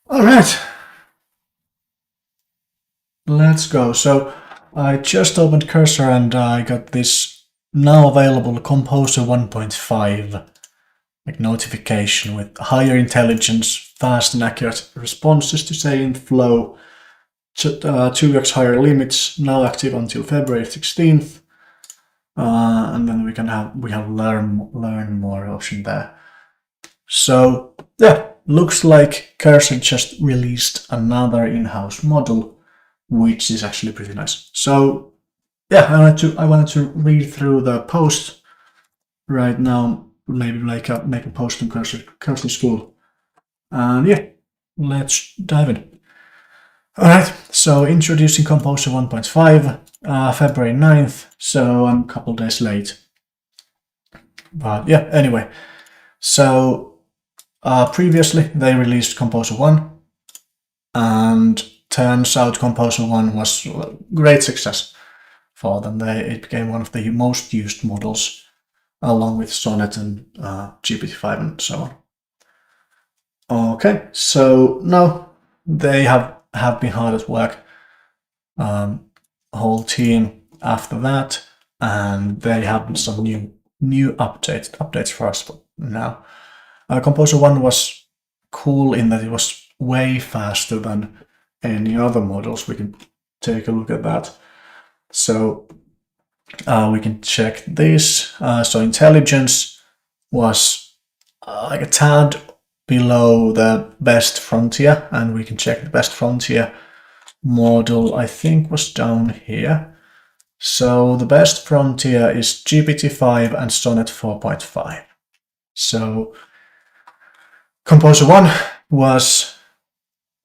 All right, let's go. So I just opened Cursor and I got this now available Composer 1.5 like notification with higher intelligence, fast and accurate responses to say in flow, 2x higher limits now active until February 16th. And then we have learn more option there. So yeah, looks like Cursor just released another in-house model, which is actually pretty nice. So yeah, I wanted to read through the post right now. Maybe make a post on Cursor School, and yeah, let's dive in. All right, so introducing Composer 1.5, February 9th. So I'm a couple days late, but yeah. Anyway, so previously they released Composer 1, and turns out Composer 1 was a great success for them. It became one of the most used models, along with Sonnet and GPT-5 and so on. Okay, so now they have been hard at work, whole team after that, and they have some new updates for us now. Composer 1 was cool in that it was way faster than any other models. We can take a look at that. So we can check this. So intelligence was like a tad below the best frontier, and we can check the best frontier model, I think, was down here. So the best frontier is GPT-5 and Sonnet 4.5. So Composer 1 was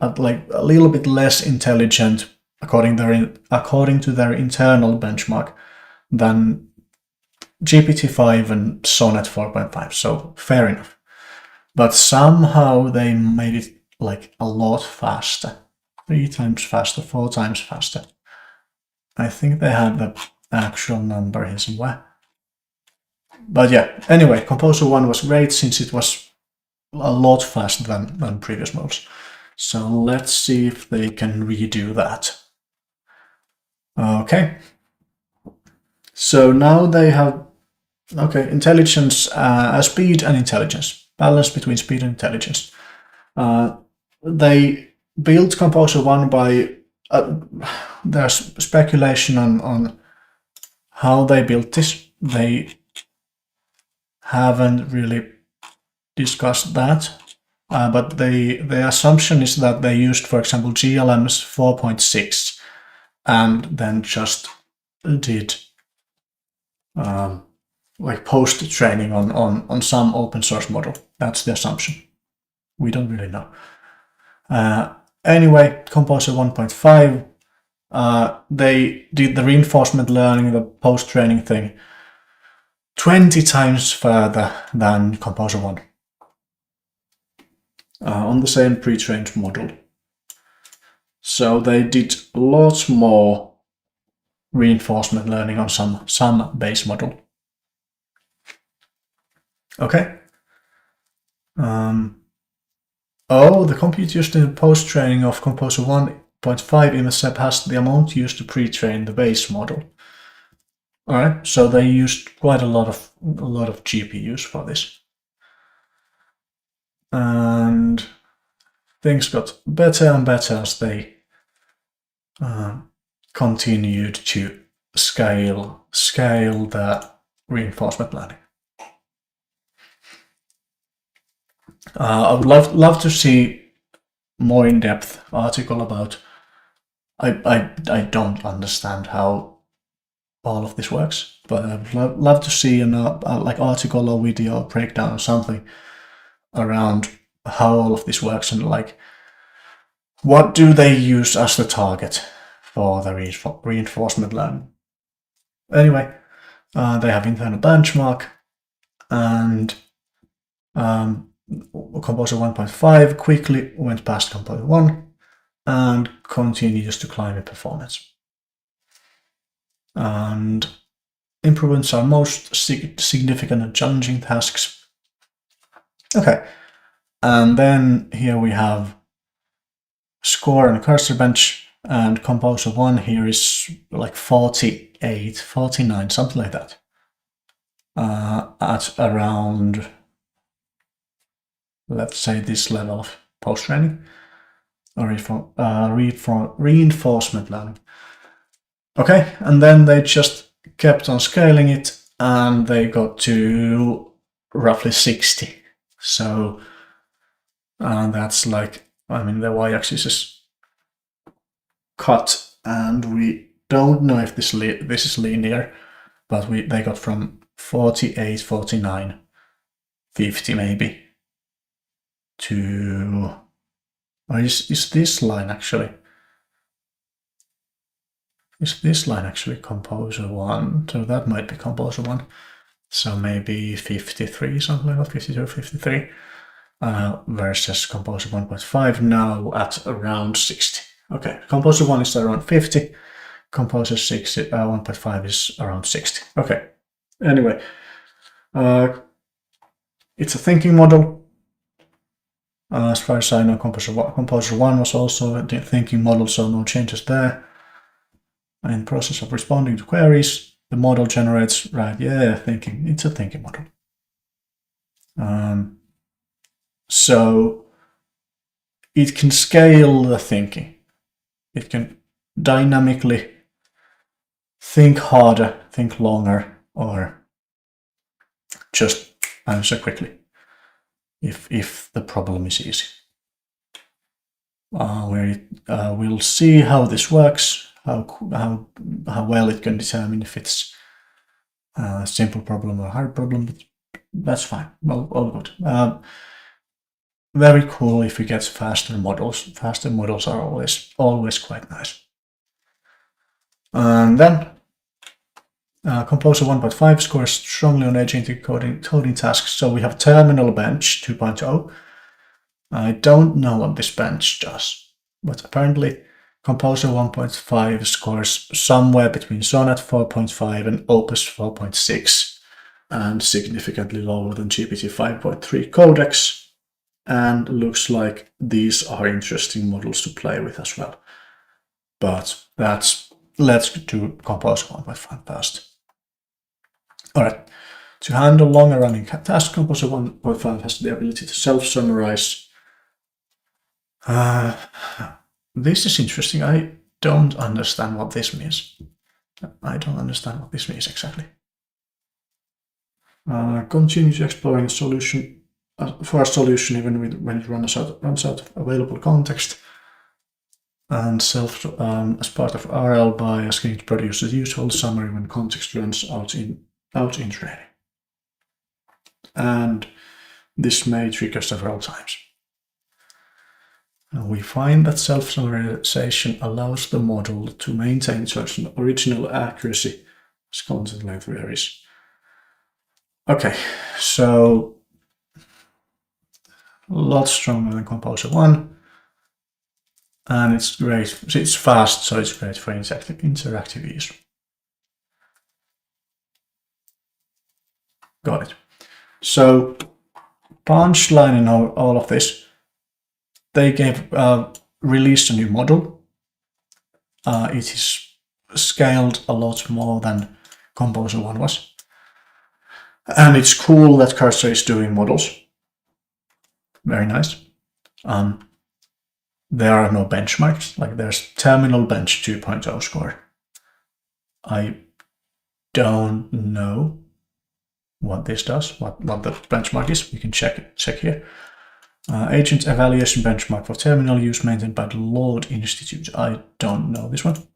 like a little bit less intelligent according to their internal benchmark than GPT-5 and Sonnet 4.5. So fair enough. But somehow they made it like a lot faster. 3 times faster, 4 times faster. I think they had the actual number here somewhere. But yeah, anyway, Composer 1 was great since it was a lot faster than previous models. So let's see if they can redo that. Okay. So now they have, okay, intelligence, speed and intelligence. Balance between speed and intelligence. They built Composer 1 by, there's speculation on how they built this. They haven't really discussed that. But the assumption is that they used, for example, GLM's 4.6 and then just did like post training on some open source model. That's the assumption. We don't really know. Anyway, Composer 1.5, they did the reinforcement learning, the post training thing, 20 times further than Composer 1. On the same pre-trained model. So they did lots more reinforcement learning on some base model. Okay. Oh, the compute used in post-training of Composer 1.5 even surpassed the amount used to pre-train the base model. All right, so they used quite a lot of GPUs for this. And things got better and better as they continued to scale the reinforcement learning. I would love to see more in-depth article about. I don't understand how all of this works, but I'd love to see an like article or video breakdown or something around how all of this works and like what do they use as the target for the reinforcement learning. Anyway, they have internal benchmark, and Composer 1.5 quickly went past Composer 1 and continues to climb in performance. And improvements are most significant and challenging tasks. Okay, and then here we have score on Cursor Bench, and Composer 1 here is like 48, 49, something like that. At around, let's say, this level of post-training or reinforcement learning. Okay, and then they just kept on scaling it, and they got to roughly 60. So that's like, I mean, the y-axis is cut, and we don't know if this is linear, but they got from 48, 49, 50 maybe to, or is this line actually? Is this line actually Composer 1? So that might be Composer 1. So maybe 53, something like that, 52, 53. Versus Composer 1.5 now at around 60. Okay, Composer 1 is around 50. Composer 1.5 is around 60. Okay, anyway. It's a thinking model. As far as I know, Composer 1 was also a thinking model, so no changes there. In the process of responding to queries, the model generates, right, yeah, thinking. It's a thinking model. So it can scale the thinking. It can dynamically think harder, think longer, or just answer quickly if the problem is easy. We'll see how this works, how well it can determine if it's a simple problem or a hard problem, but that's fine. Well, all good. Very cool if we get faster models. Faster models are always quite nice. And then Composer 1.5 scores strongly on agentic coding tasks. So we have Terminal Bench 2.0. I don't know what this bench does, but apparently Composer 1.5 scores somewhere between Sonnet 4.5 and Opus 4.6, and significantly lower than GPT 5.3 Codex. And looks like these are interesting models to play with as well. But let's do Composer 1.5 first. All right, to handle longer running tasks, Composer 1.5 has the ability to self-summarize. This is interesting. I don't understand what this means. I don't understand what this means exactly. Continue to exploring a solution for a solution even when it runs out of available context. And as part of RL by asking it to produce the usual summary when context runs out in training. And this may trigger several times. And we find that self-summarization allows the model to maintain certain original accuracy as content length varies. Okay, so a lot stronger than Composer 1. And it's great. It's fast, so it's great for interactive use. Got it. So, punchline in all of this, they released a new model. It is scaled a lot more than Composer 1 was. And it's cool that Cursor is doing models. Very nice. There are no benchmarks, like there's Terminal Bench 2.0 score. I don't know what this does, what the benchmark is. We can check here. Agent Evaluation Benchmark for Terminal Use maintained by the Lord Institute. I don't know this one.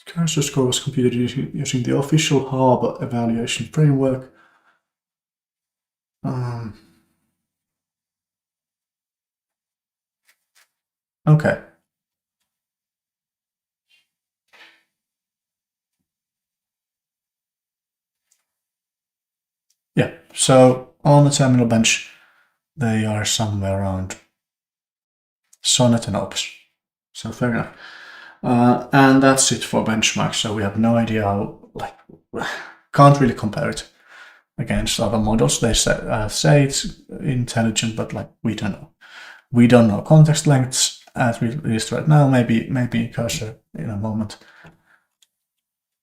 Cursor score was computed using the official Harbor evaluation framework. Okay. Yeah, so on the Terminal Bench, they are somewhere around Sonnet and Opus. So fair enough. And that's it for benchmarks. So we have no idea how, can't really compare it. against other models. They say it's intelligent, but like we don't know. We don't know context lengths at least right now. Maybe Cursor in a moment.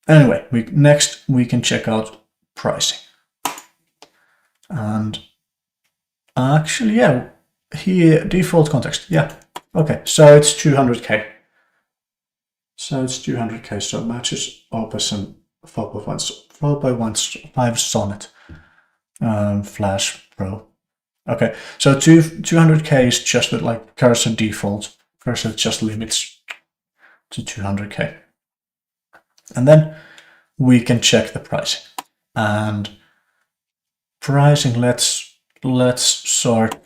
Anyway, next we can check out pricing. And actually, yeah, here default context. Yeah, okay. So it's 200K. So it's 200K. So matches Opus and 4.15 Sonnet Flash Pro. Okay, so 200K is just that like Cursor default. Cursor just limits to 200K. And then we can check the pricing. And pricing, let's sort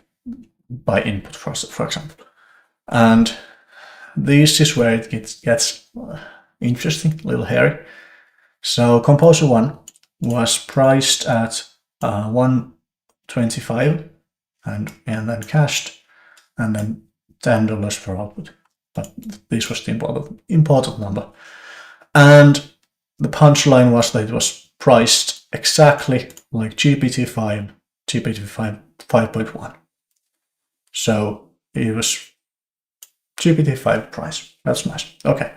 by input for example. And this is where it gets interesting, a little hairy. So Composer 1 was priced at 125 and then cached, and then $10 for output. But this was the important number. And the punchline was that it was priced exactly like GPT-5 5.1. So it was GPT-5 price. That's nice. Okay.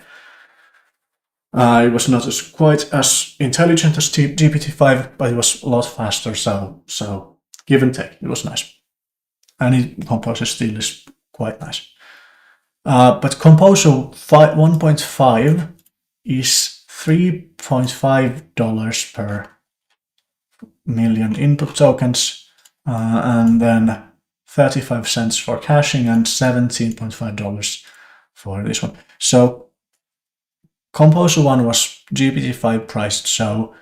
It was not quite as intelligent as GPT-5, but it was a lot faster. So give and take, it was nice. And Composer still is quite nice. But Composer 1.5 is $3.5 per million input tokens, and then 35 cents for caching and $17.5 for this one. So Composer 1 was GPT-5 priced, so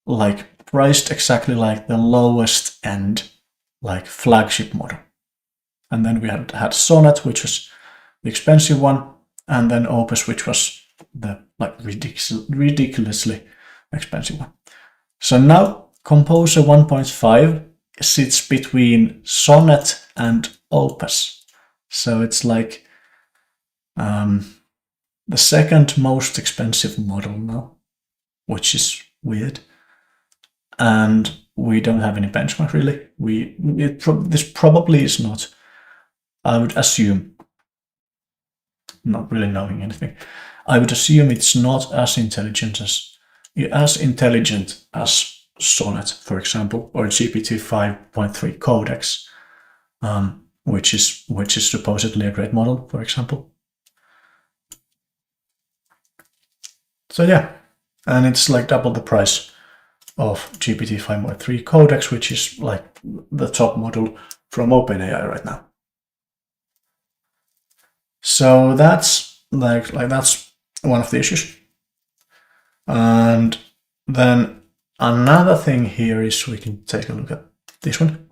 like priced exactly like the lowest end, like flagship model. And then we had Sonnet, which was the expensive one, and then Opus, which was the like ridiculously expensive one. So now Composer 1.5 sits between Sonnet and Opus. So it's like the second most expensive model now, which is weird. And we don't have any benchmark really. This probably is not, I would assume, not really knowing anything, I would assume it's not as intelligent as Sonnet, for example, or GPT 5.3 Codex, which is supposedly a great model, for example. So yeah, and it's like double the price of GPT 5.3 Codex, which is like the top model from OpenAI right now. So that's that's one of the issues. And then another thing here is, we can take a look at this one,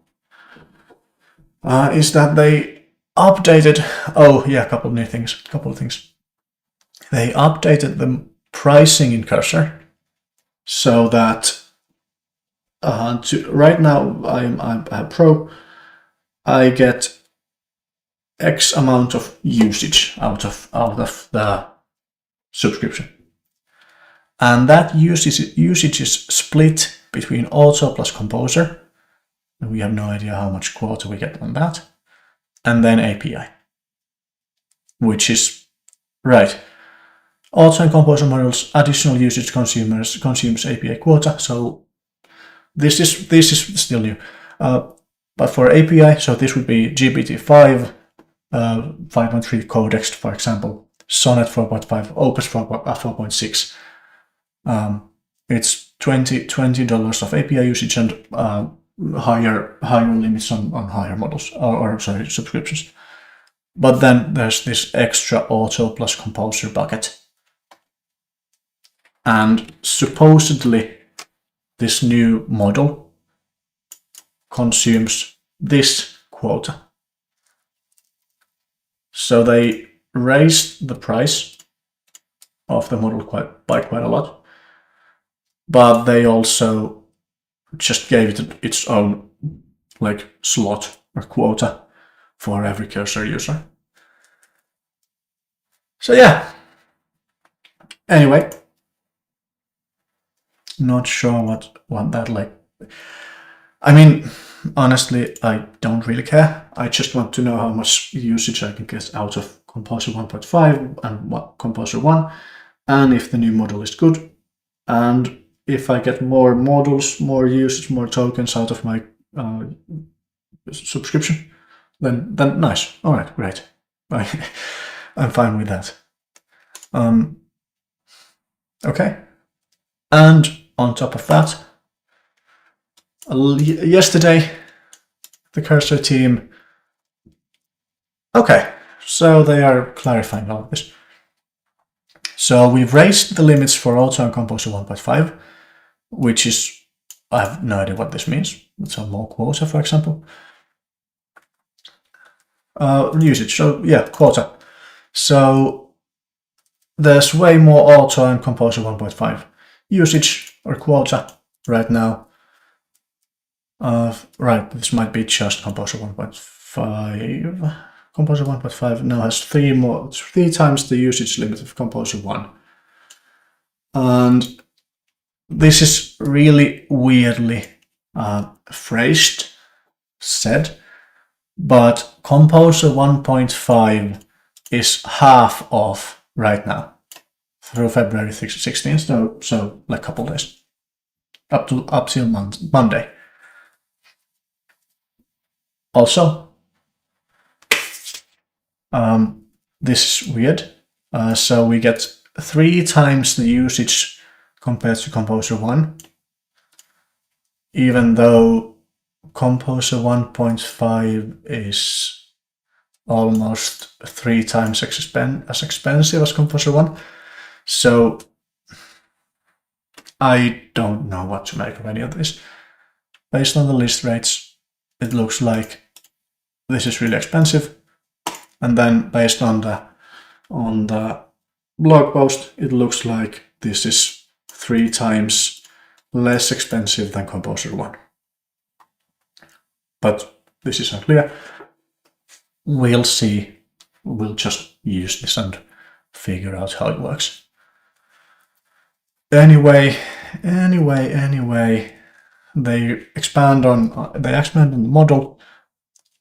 is that they updated, a couple of things. They updated the pricing in Cursor so that right now I'm a pro, I get X amount of usage out of the subscription. And that usage is split between Auto plus Composer, and we have no idea how much quota we get on that, and then API, which is right. Auto and Composer models, additional usage consumes API quota. So this is still new, but for API, so this would be GPT-5, 5.3 Codex, for example, Sonnet 4.5, Opus 4.6. It's $20 of API usage and higher limits on higher models or subscriptions. But then there's this extra Auto plus Composer bucket, and supposedly this new model consumes this quota. So they raised the price of the model by quite a lot, but they also just gave it its own like slot or quota for every Cursor user. So yeah. Anyway, not sure what that like I mean, honestly, I don't really care. I just want to know how much usage I can get out of Composer 1.5 and Composer 1, and if the new model is good, and if I get more models, more usage, more tokens out of my subscription, then nice. All right, great. I'm fine with that. Okay. And on top of that, yesterday, the Cursor team... Okay, so they are clarifying all of this. So we've raised the limits for Auto and Composer 1.5, which is... I have no idea what this means. So more quota, for example. Usage, so yeah, quota. So there's way more Auto and Composer 1.5 usage or quota right now. Right, this might be just Composer 1.5. Composer 1.5 now has 3 times the usage limit of Composer 1. And this is really weirdly phrased, said, but Composer 1.5 is half off right now through February 16th, so like a couple days, up till Monday. Also, this is weird. So we get 3 times the usage compared to Composer 1, even though Composer 1.5 is almost 3 times as expensive as Composer 1. So I don't know what to make of any of this. Based on the list rates, it looks like this is really expensive. And then based on the blog post, it looks like this is 3 times less expensive than Composer 1. But this is unclear. We'll see. We'll just use this and figure out how it works. Anyway, they expand on the model.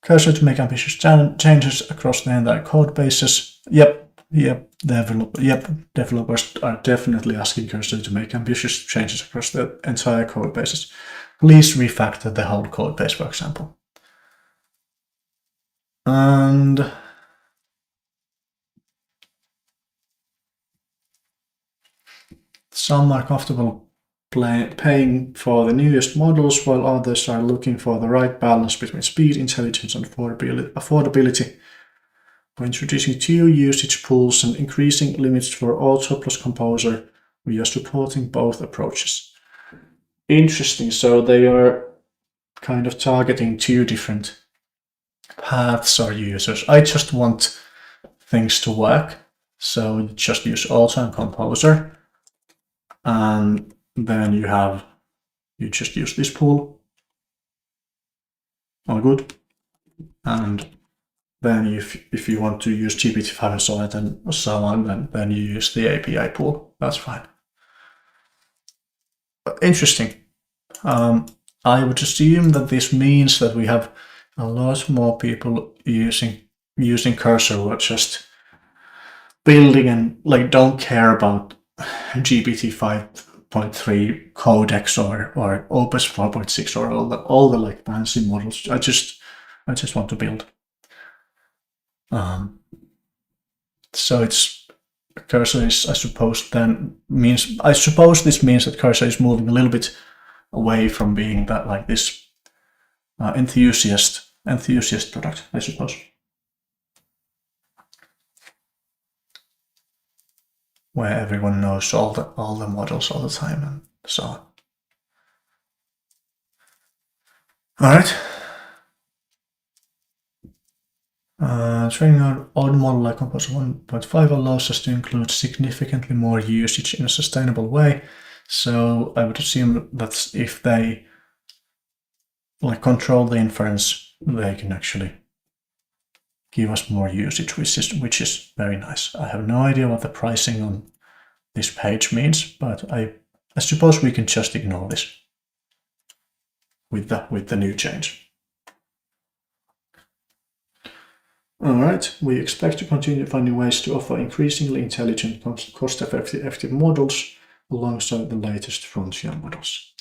Cursor to make ambitious changes across the entire code bases. Developers are definitely asking Cursor to make ambitious changes across the entire code bases. Please refactor the whole code base, for example. And some are comfortable paying for the newest models, while others are looking for the right balance between speed, intelligence, and affordability. By introducing 2 usage pools and increasing limits for Auto plus Composer, we are supporting both approaches. Interesting, so they are kind of targeting 2 different paths or users. I just want things to work, so you just use Auto and Composer, and then you just use this pool. All good. And then if you want to use GPT-5 and so on, then you use the API pool. That's fine. Interesting. I would assume that this means that we have a lot more people using Cursor who are just building and like don't care about GPT-5.3 codex or Opus 4.6 or all the like fancy models. I just want to build. So it's Cursor is, I suppose this means that Cursor is moving a little bit away from being that like this enthusiast product, I suppose. Where everyone knows all the models all the time and so on. All right. Training our own model like Composer 1.5 allows us to include significantly more usage in a sustainable way. So I would assume that if they like control the inference, they can actually give us more usage, which is very nice. I have no idea what the pricing on this page means, but I suppose we can just ignore this. with the new change. All right, we expect to continue finding ways to offer increasingly intelligent, cost-effective models alongside the latest frontier models.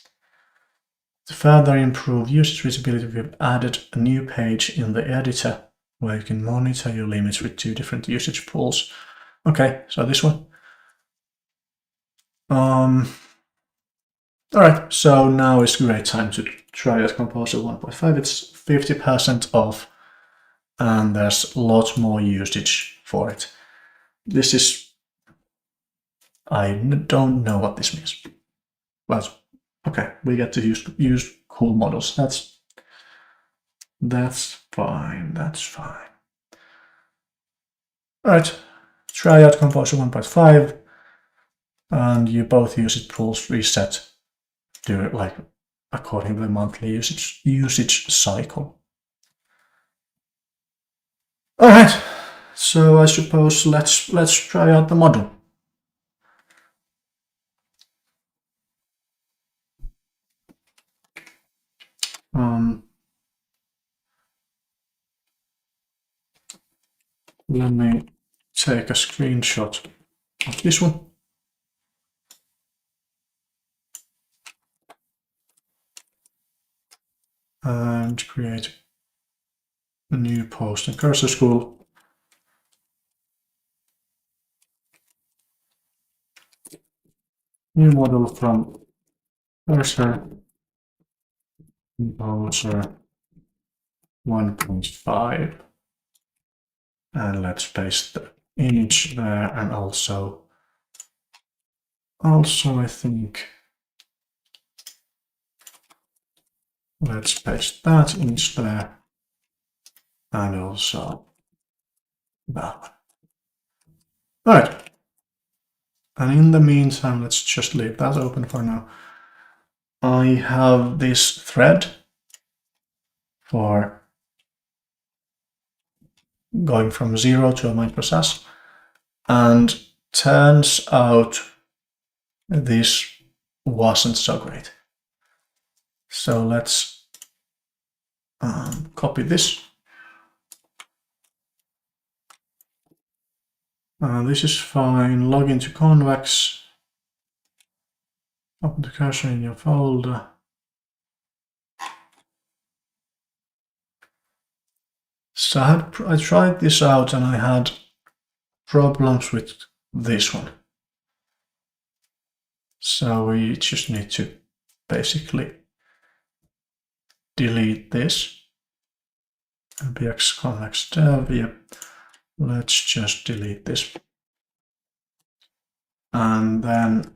To further improve usage visibility, we've added a new page in the editor where you can monitor your limits with 2 different usage pools. Okay, so this one. All right, so now is a great time to try out Composer 1.5. It's 50% off, and there's a lot more usage for it. This is, I don't know what this means, but okay, we get to use cool models. That's fine. That's fine. All right, try out Composer 1.5, and you both usage pools reset to like according to the monthly usage cycle. All right, so I suppose let's try out the model. Let me take a screenshot of this one. And create a new post in Cursor School. New model from Cursor Composer 1.5. And let's paste the image there, and also I think let's paste that image there, and also that one. All right. And in the meantime, let's just leave that open for now. I have this thread for going from 0 to a microSASS, and turns out this wasn't so great. So let's copy this. This is fine. Log into Convex. Open the cursor in your folder. So I tried this out, and I had problems with this one. So we just need to basically delete this. MPX Convex dev, yep. Let's just delete this. And then,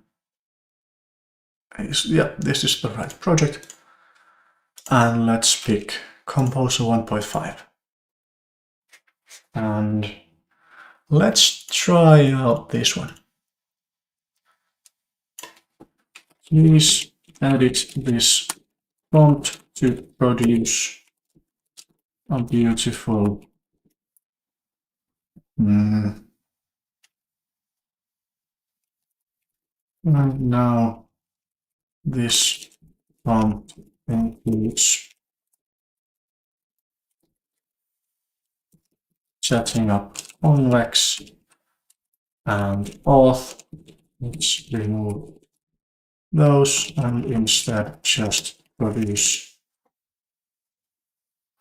yeah, this is the right project. And let's pick Composer 1.5. And let's try out this one. Please edit this prompt to produce a beautiful and now this prompt includes setting up Convex and auth. Let's remove those and instead just produce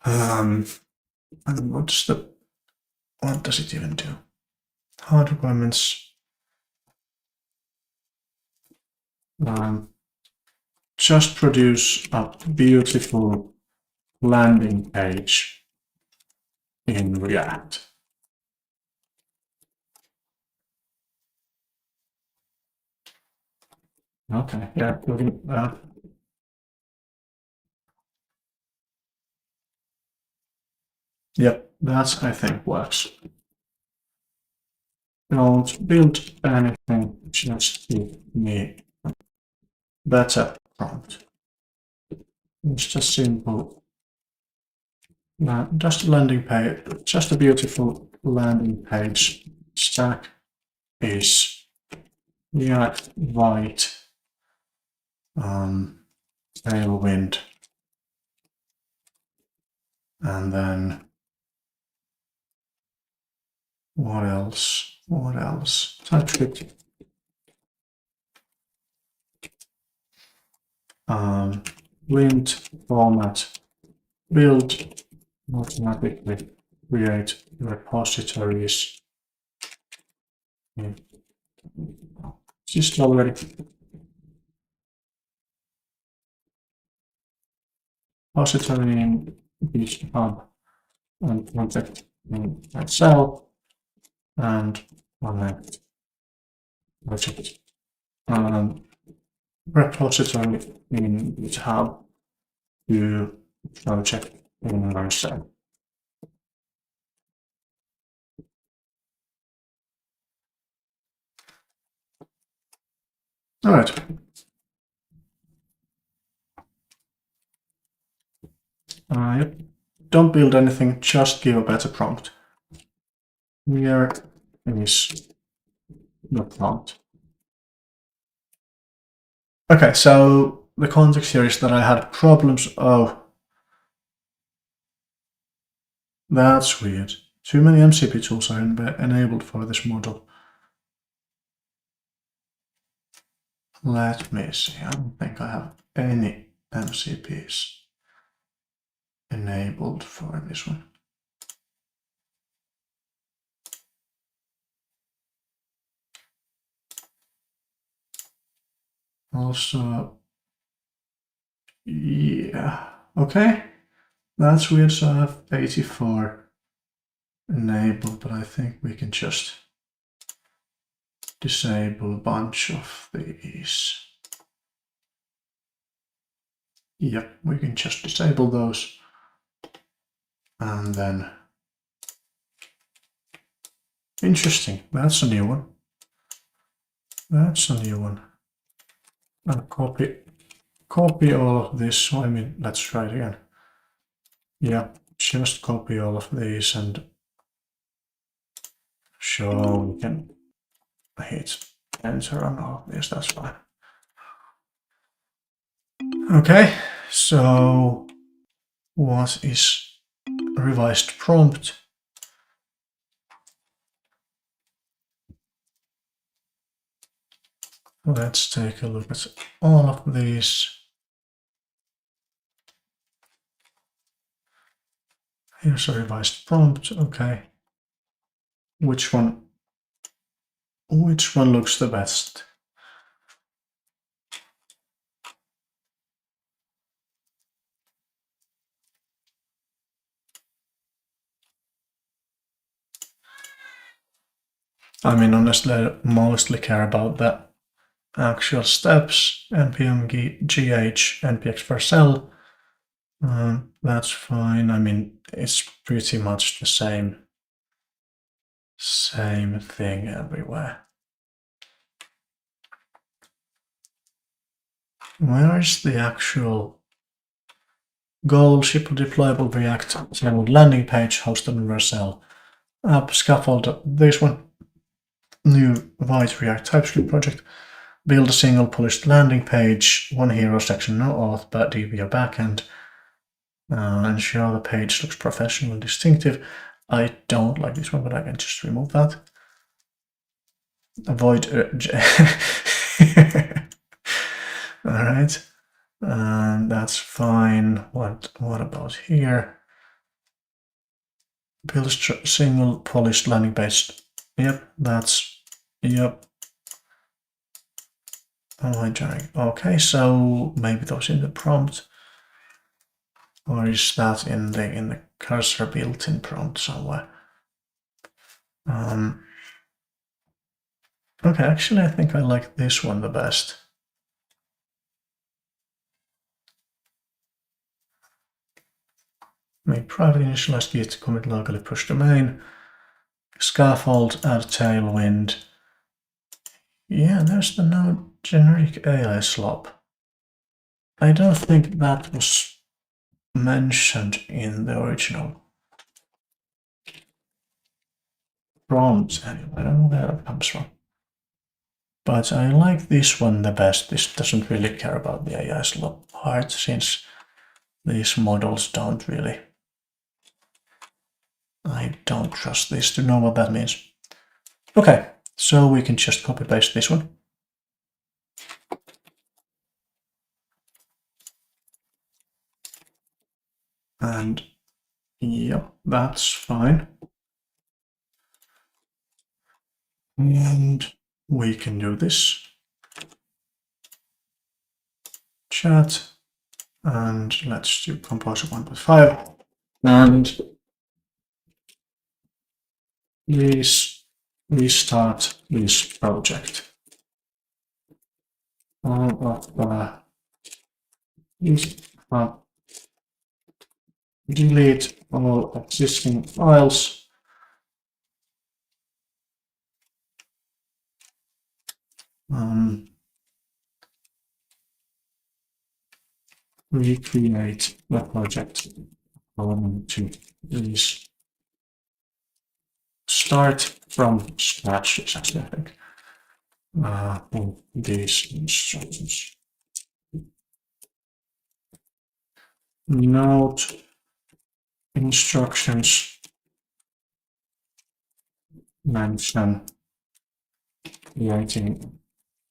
and what does it even do? Hard requirements. Just produce a beautiful landing page in React. Okay, yeah, looking that. Yep, that I think works. Don't build anything, just give me a better prompt. It's just simple. Just a landing page, just a beautiful landing page. Stack is React white, Tailwind And then what else? What else? TypeScript. Lint format build automatically create repositories. Just already. Repository in GitHub and project in Excel and connect project. Repository in GitHub to project in Excel. All right. Yep. Don't build anything, just give a better prompt. Here is the prompt. Okay, so the context here is that I had problems. Oh, that's weird. Too many MCP tools are enabled for this model. Let me see. I don't think I have any MCPs enabled for this one. Also, yeah, okay. That's weird. So I have 84 enabled, but I think we can just disable a bunch of these. Yep, we can just disable those. And then, interesting, that's a new one. That's a new one. And copy all of this. I mean, let's try it again. Yeah, just copy all of these and show we can hit enter on all of this, that's fine. Okay, so what is revised prompt? Let's take a look at all of these. Here's a revised prompt. Okay. Which one looks the best? I mean, honestly, I mostly care about the actual steps, npm gh, npx vercel. That's fine. I mean, it's pretty much the same thing everywhere. Where is the actual goal? Ship deployable React landing page hosted on Vercel. App scaffold, this one. New white React TypeScript project. Build a single polished landing page, one hero section, no auth, but DB or backend. Ensure the page looks professional and distinctive. I don't like this one, but I can just remove that. Avoid. All right, that's fine. What about here? Build a single polished landing page. Yep, that's yep. Okay, so maybe those in the prompt, or is that in the cursor built-in prompt somewhere? Okay, actually, I think I like this one the best. Make private initialize git commit locally push domain. Scaffold add tailwind. Yeah, there's the no generic AI slop. I don't think that was mentioned in the original prompt anyway. I don't know where that comes from. But I like this one the best. This doesn't really care about the AI slop part, since these models don't really I don't trust this to know what that means. Okay, so we can just copy paste this one. And yep, that's fine. And we can do this. Chat. And let's do Composer 1.5. And please restart this project. All of delete all existing files. Recreate the project. Going to please start from scratch, exactly, I think. These instructions. Note instructions mention creating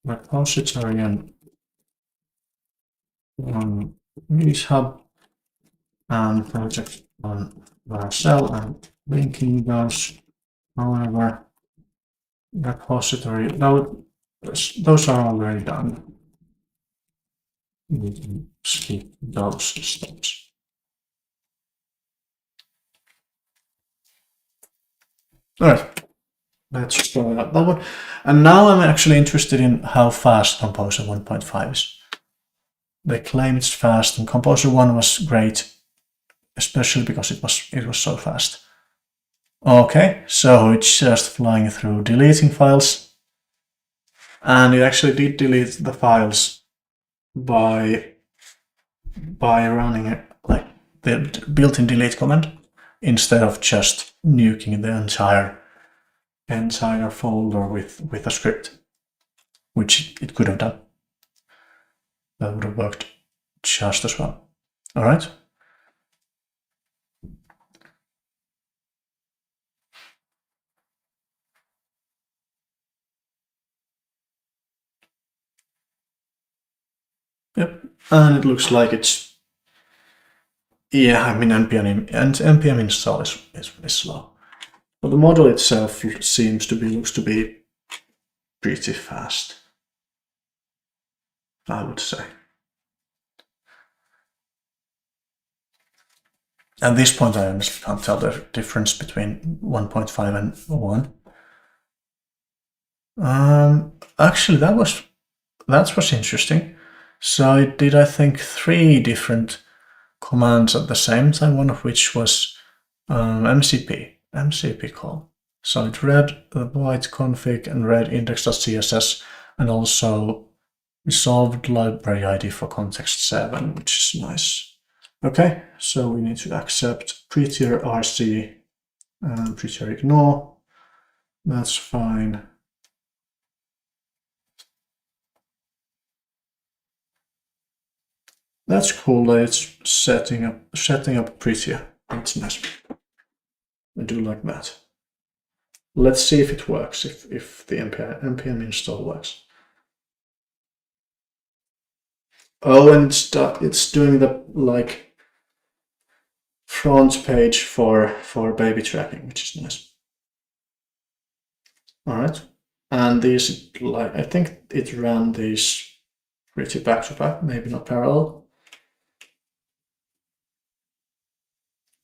repository on GitHub and project on Vercel and linking those. However, repository, those are already done. We can skip those steps. All right, let's try out that one. And now I'm actually interested in how fast Composer 1.5 is. They claim it's fast, and Composer 1 was great, especially because it was so fast. Okay, so it's just flying through deleting files, and it actually did delete the files by running it like the built-in delete command instead of just nuking the entire folder with a script, which it could have done. That would have worked just as well. All right. Yep, and it looks like it's, yeah, I mean npm install is slow, but the model itself looks to be pretty fast, I would say. At this point, I honestly can't tell the difference between 1.5 and 1. Actually, that was interesting. So it did, I think, 3 different commands at the same time, one of which was MCP call. So it read the byte config and read index.css and also resolved library ID for context 7, which is nice. Okay, so we need to accept prettier RC and prettier ignore. That's fine. That's cool that it's setting up prettier. That's nice. I do like that. Let's see if it works, if the npm install works. Oh, and it's doing the like front page for baby tracking, which is nice. All right, and these, like, I think it ran these pretty back to back, maybe not parallel.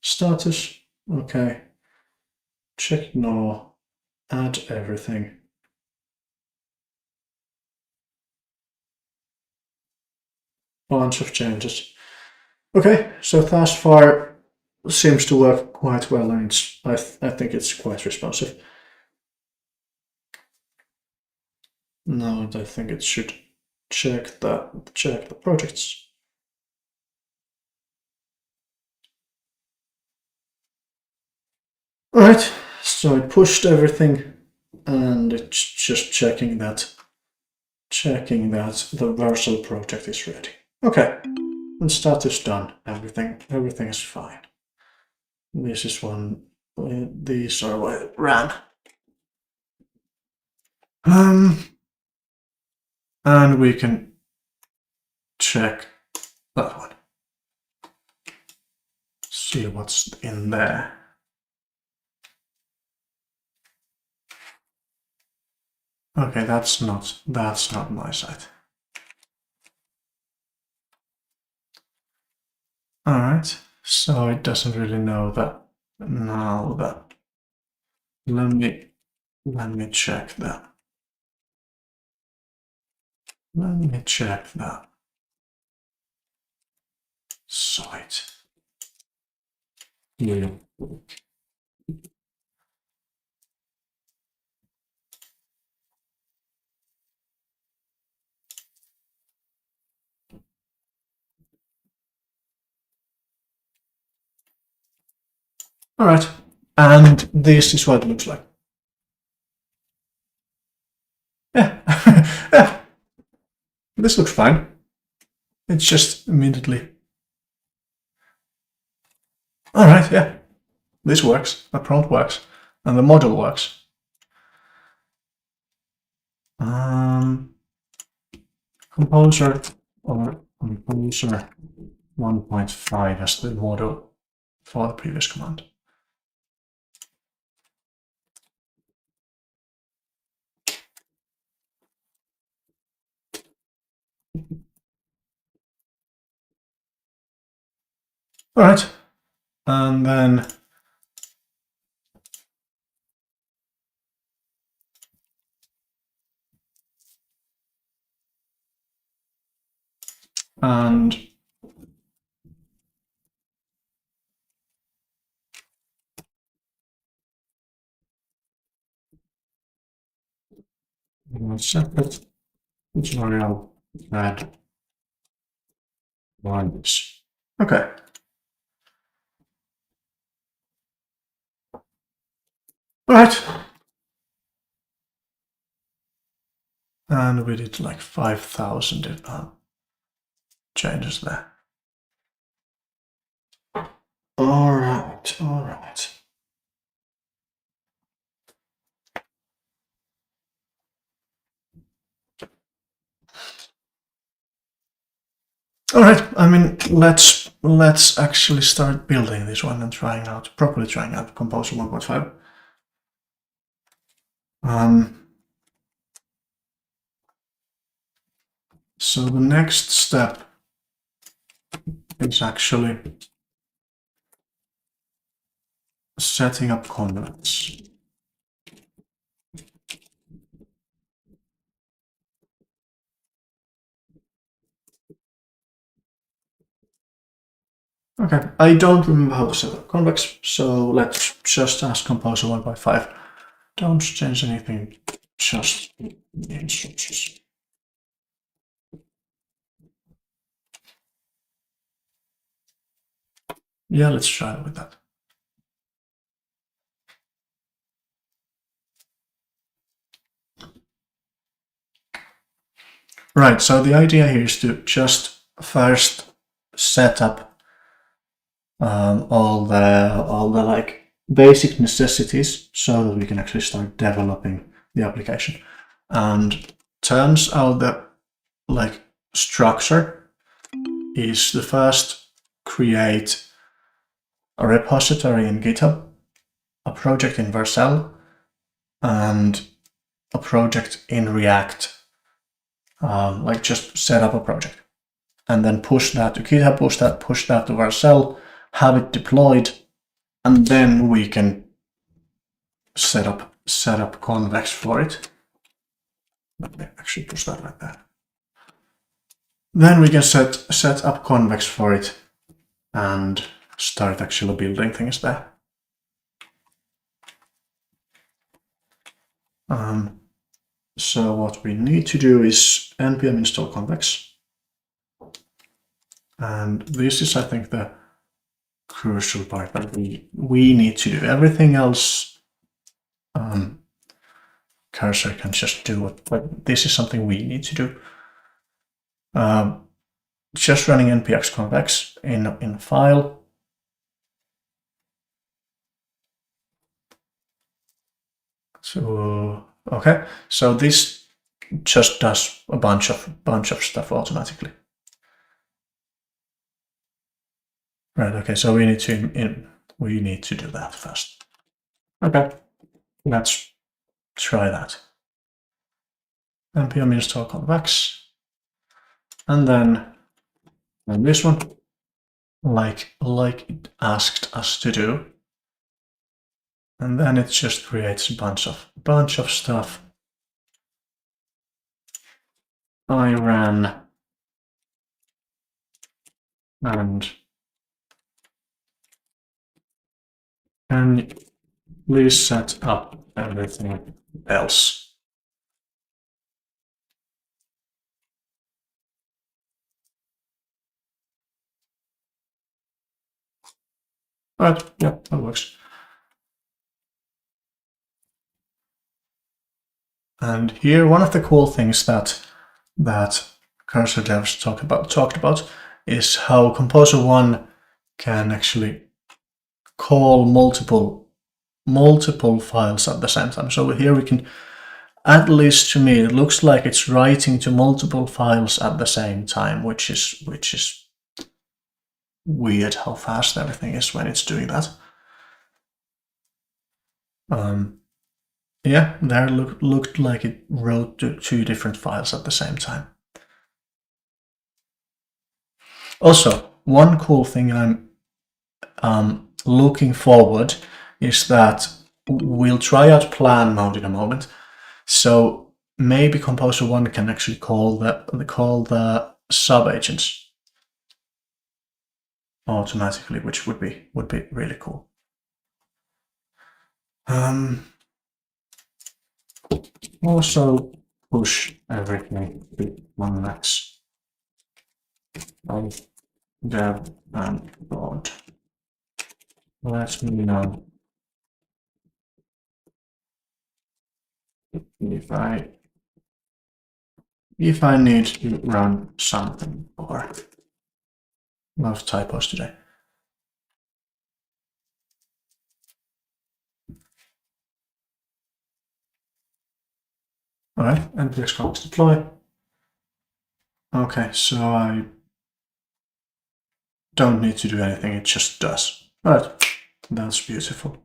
Status, okay. Check no, add everything. Bunch of changes. Okay, so thus far seems to work quite well, and I think it's quite responsive. Now I think it should check the projects. All right, so I pushed everything, and it's just checking that the Vercel project is ready. Okay, and status done. Everything is fine. This is one these are with RAM. And we can check that one. See what's in there. Okay, that's not my side. All right, so it doesn't really know that now. That let me check that. Let me check that site. Yeah. All right, and this is what it looks like. Yeah, yeah, this looks fine. It's just immediately. All right, yeah, this works. The prompt works, and the model works. Composer or Composer 1.5 as the model for the previous command. All right, and then separate tutorial add lines. Okay. All right. And we did like 5,000 changes there. All right, all right. All right. I mean, let's actually start building this one and properly trying out Composer 1.5. So the next step is actually setting up converts. Okay, I don't remember how to set up convex, so let's just ask Composer 1.5. Don't change anything, just the instructions. Yeah, let's try with that. Right, so the idea here is to just first set up all the like basic necessities so that we can actually start developing the application. And turns out that like structure is the first create a repository in GitHub, a project in Vercel, and a project in React. Like just set up a project and then push that to GitHub, push that to Vercel, have it deployed, and then we can set up convex for it. Let me actually push that like that. Then we can set up convex for it and start actually building things there. So what we need to do is npm install convex. And this is, I think, the crucial part that we need to do. Everything else, Cursor can just do it, but this is something we need to do. Just running npx convex in a file. So okay, so this just does a bunch of stuff automatically. Right. Okay. So we need to do that first. Okay. Let's try that. npm install convex, and then this one, like it asked us to do, and then it just creates a bunch of stuff. I ran and can you please set up everything else? Right, yeah, that works. And here, one of the cool things that Cursor devs talked about is how Composer One can actually call multiple files at the same time. So here we can, at least to me, it looks like it's writing to multiple files at the same time, which is weird how fast everything is when it's doing that. Yeah, there looked like it wrote to two different files at the same time. Also, one cool thing I'm looking forward is that we'll try out plan mode in a moment. So maybe Composer One can actually call the subagents automatically, which would be really cool. Also push everything to one max of dev and prod. Let me know if I need to run something, or a lot of typos today. All right, npx const deploy. Okay, so I don't need to do anything, it just does. All right, that's beautiful.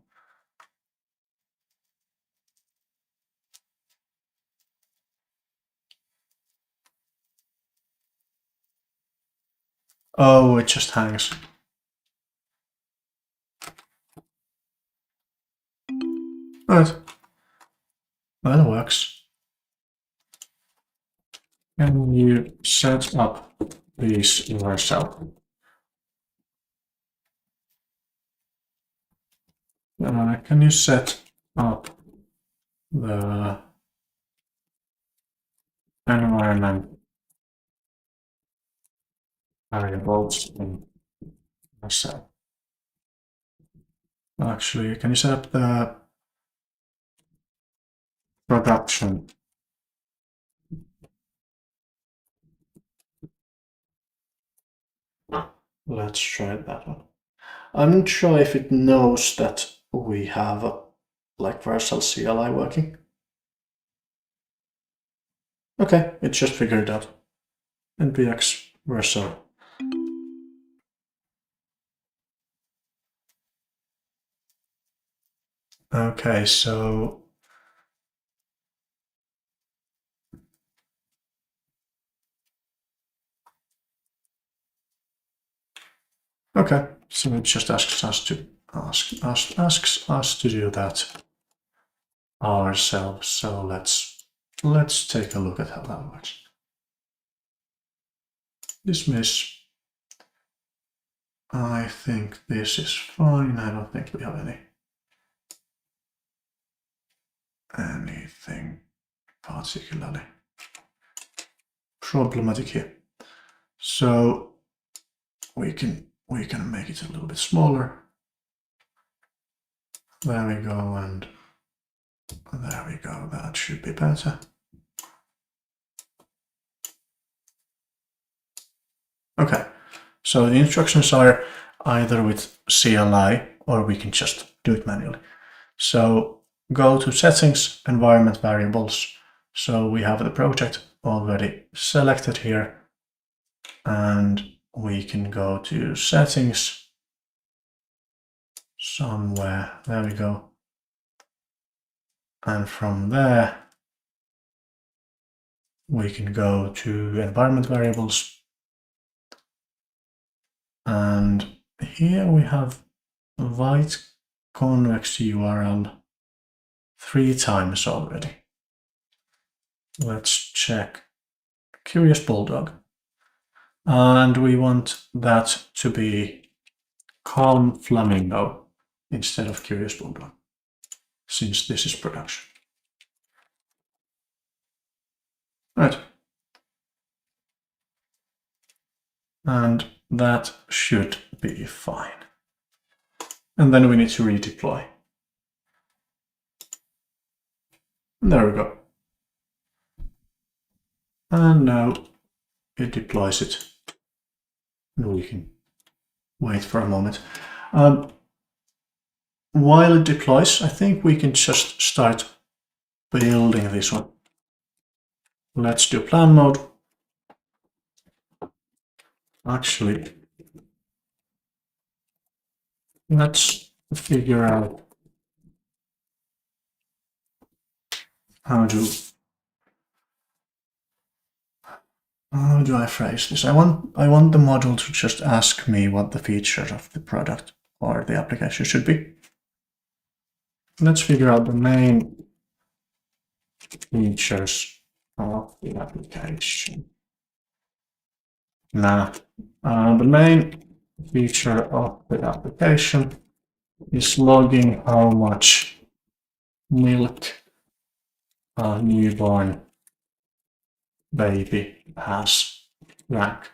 Oh, it just hangs. All right, well, that works. Can you set up these yourself? Can you set up the environment variables in yourself? Actually, can you set up the production? Let's try that one. I'm not sure if it knows that we have a like Vercel CLI working. Okay, it just figured it out. npx Vercel. Okay, so okay, so it just asks us to do that ourselves. So let's take a look at how that works. Dismiss. I think this is fine. I don't think we have anything particularly problematic here. So we can make it a little bit smaller. There we go, and there we go. That should be better. Okay, so the instructions are either with CLI or we can just do it manually. So go to Settings, Environment Variables. So we have the project already selected here, and we can go to Settings somewhere. There we go. And from there, we can go to Environment Variables. And here we have white convex URL 3 times already. Let's check Curious Bulldog. And we want that to be Calm Flamingo instead of Curious Bulldog, since this is production. Right. And that should be fine. And then we need to redeploy. There we go. And now it deploys it. And we can wait for a moment. While it deploys, I think we can just start building this one. Let's do plan mode. Actually, let's figure out how do I phrase this? I want the module to just ask me what the features of the product or the application should be. Let's figure out the main features of the application. Now, the main feature of the application is logging how much milk a newborn baby has drank.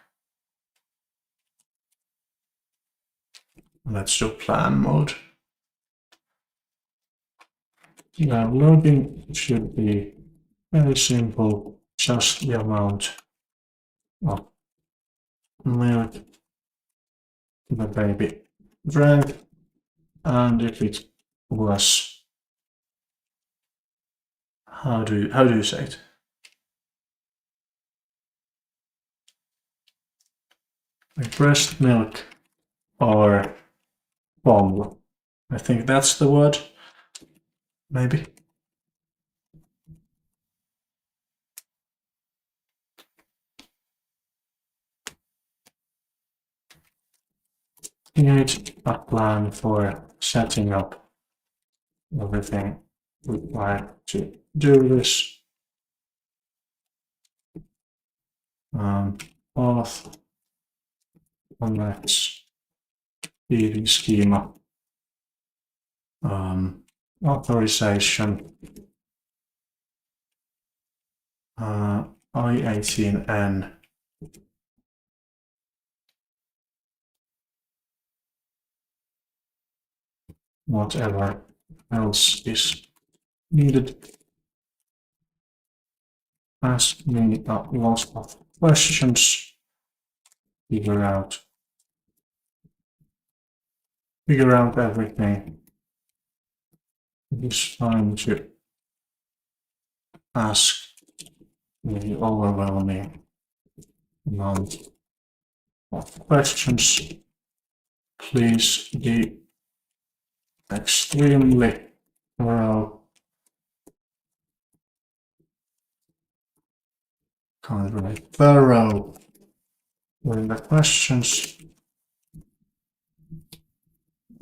Let's do plan mode. Now, logging should be very simple, just the amount of milk the baby drank, and if it was, how do you say it? Like breast milk or formula. I think that's the word. Maybe. Create a plan for setting up everything required to do this. Auth connects DB schema. Authorization. I18N. Whatever else is needed. Ask me a lot of questions. Figure out everything. It is time to ask the overwhelming amount of questions. Please be extremely thorough. Can't write thorough with the questions.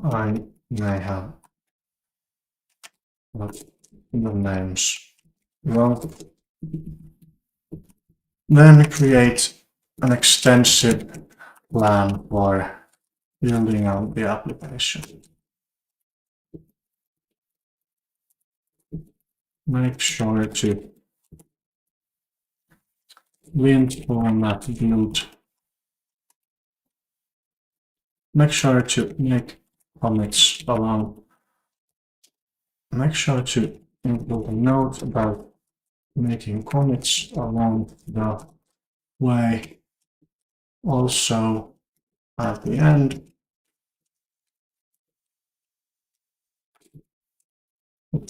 I may have the names wrong. Then create an extensive plan for building out the application. Make sure to lint format build. Make sure to make commits along. Make sure to include a note about making commits along the way. Also, at the end,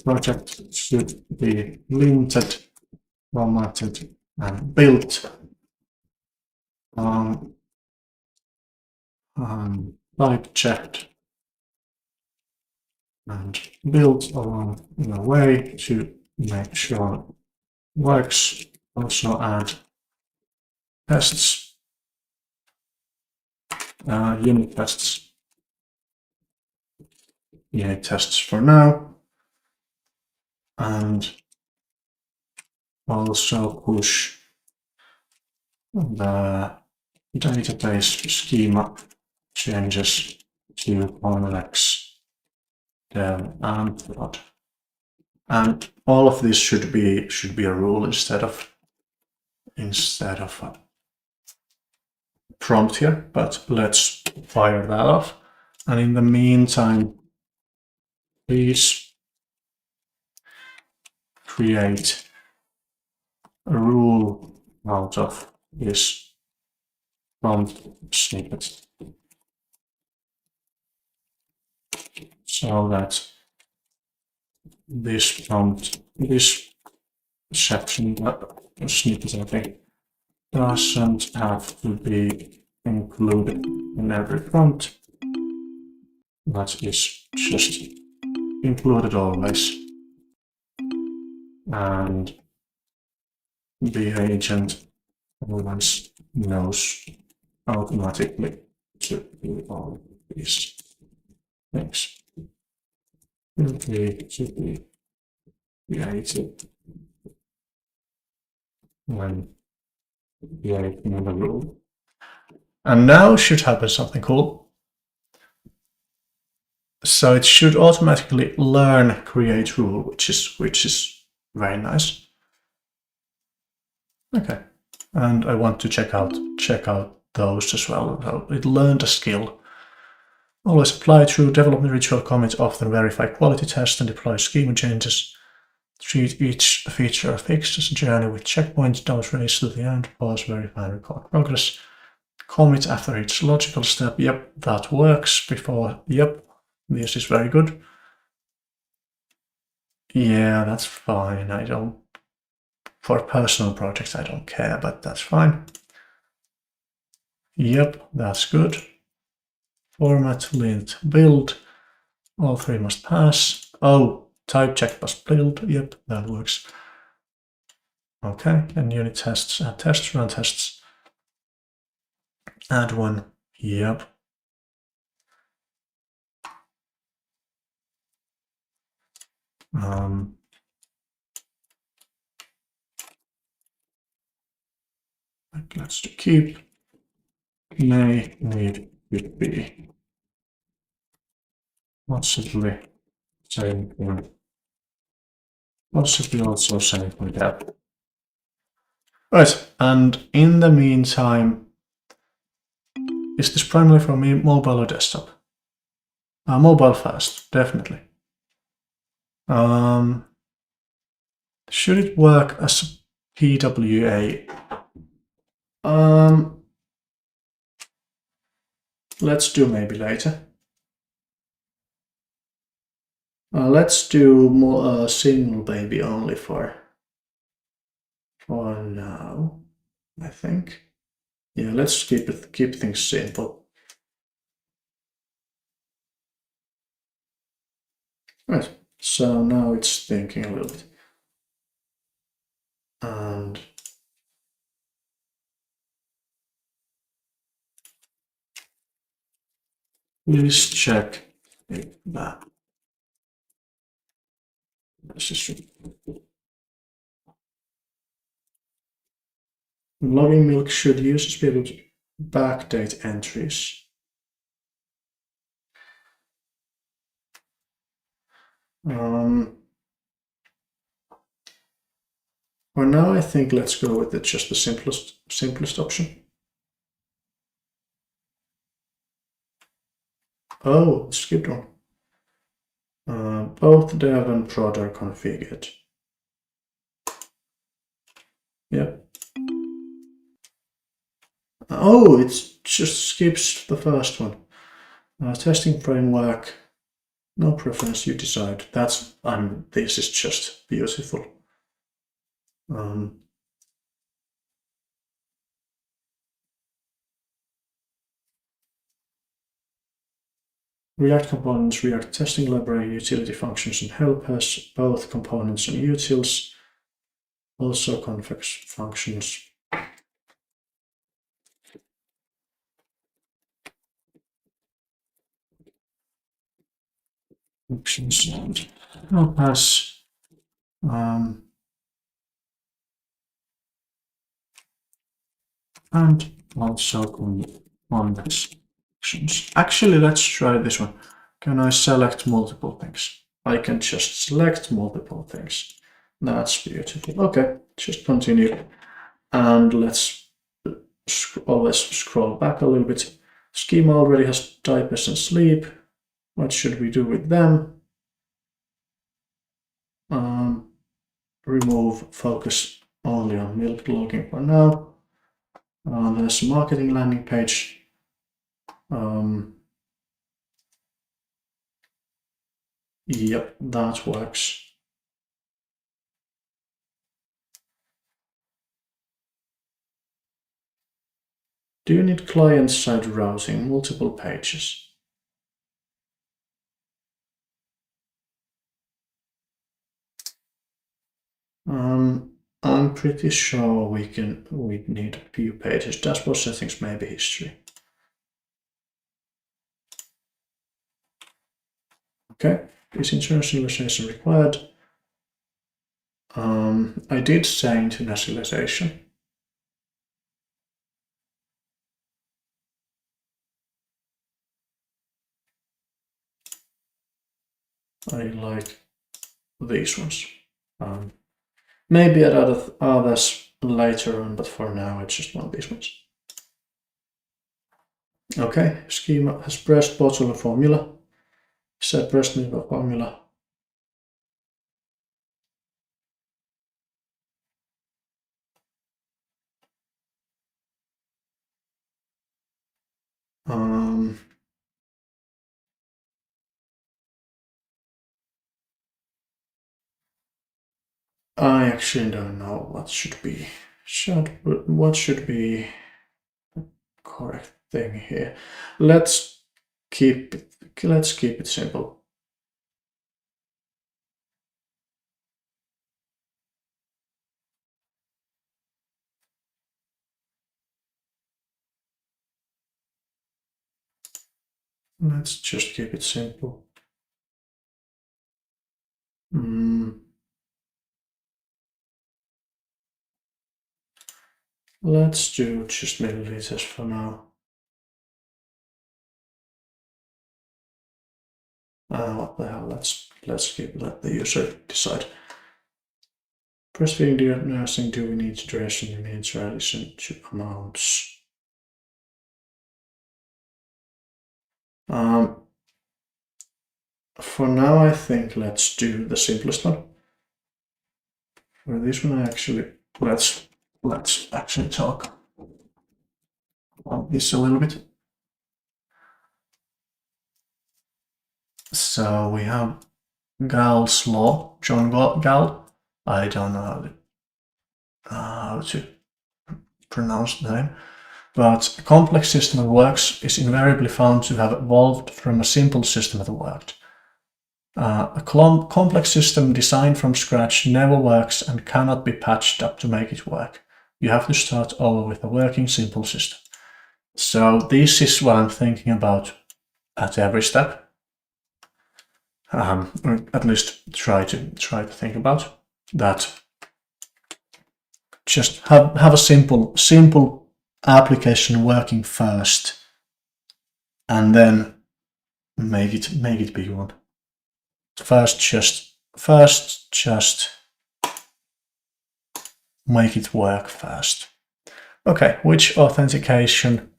project should be linted, formatted, and built type checked and built along in a way to make sure it works. Also add tests, unit tests, unit tests for now, and also push the database schema changes to Convex dev and prod. And all of this should be a rule instead of a prompt here, but let's fire that off. And in the meantime, please create a rule out of this prompt snippet so that this section snippet, I think, doesn't have to be included in every prompt. That is just included always. And the agent always knows automatically to do all these things. It should be created when creating the rule. And now should happen something cool. So it should automatically learn create rule, which is very nice. Okay, and I want to check out those as well. So it learned a skill. Always apply true development ritual commits, often verify quality tests and deploy schema changes. Treat each feature fixed as a journey with checkpoints. Don't race to the end. Pause, verify, and record progress. Commit after each logical step. Yep, that works. Before, yep, this is very good. Yeah, that's fine. I don't, for personal projects, I don't care, but that's fine. Yep, that's good. Format, lint, build. All three must pass. Oh, type check must build. Yep, that works. Okay, and unit tests, add tests, run tests. Add one. Yep. Let's do keep. May need could be possibly same thing. Possibly also same for that. Right, and in the meantime, is this primarily for me mobile or desktop? Mobile first, definitely. Should it work as a PWA? Let's do maybe later. Let's do more single baby only for now, I think. Yeah, let's keep things simple. Right, so now it's thinking a little bit. And please check if that. Let's just logging milk should users be able to backdate entries. For now, I think let's go with just the simplest option. Oh, skipped one. Both dev and prod are configured. Yep. Oh, it just skips the first one. Testing framework. No preference, you decide. This is just beautiful. React components, React testing library, utility functions and helpers, both components and utils, also convex functions. Functions and helpers. And also convex functions. Actually, let's try this one. Can I select multiple things? I can just select multiple things. That's beautiful. Okay, just continue. And let's always scroll back a little bit. Schema already has diapers and sleep. What should we do with them? Remove focus only on milk logging for now. There's a marketing landing page. Yep, that works. Do you need client-side routing, multiple pages? I'm pretty sure we need a few pages. Dashboard settings, maybe history. Okay, is internationalization required? I did say internationalization. I like these ones. Maybe I'd add others later on, but for now I just want these ones. Okay, schema has breast, bottle, and formula. Set breast milk formula. I actually don't know what should be. What should be the correct thing here? Let's keep it simple. Let's just keep it simple. Let's do just milliliters for now. What the hell? Let's let the user decide. Breastfeeding nursing, do we need duration in minutes relation to amounts? For now, I think let's do the simplest one. For this one, let's actually talk about this a little bit. So we have Gall's law, John Gall. I don't know how to pronounce the name, but a complex system that works is invariably found to have evolved from a simple system that worked. A complex system designed from scratch never works and cannot be patched up to make it work. You have to start over with a working simple system. So this is what I'm thinking about at every step. Or at least try to think about that. Just have a simple application working first, and then make it big one. First, just make it work fast. Okay, which authentication?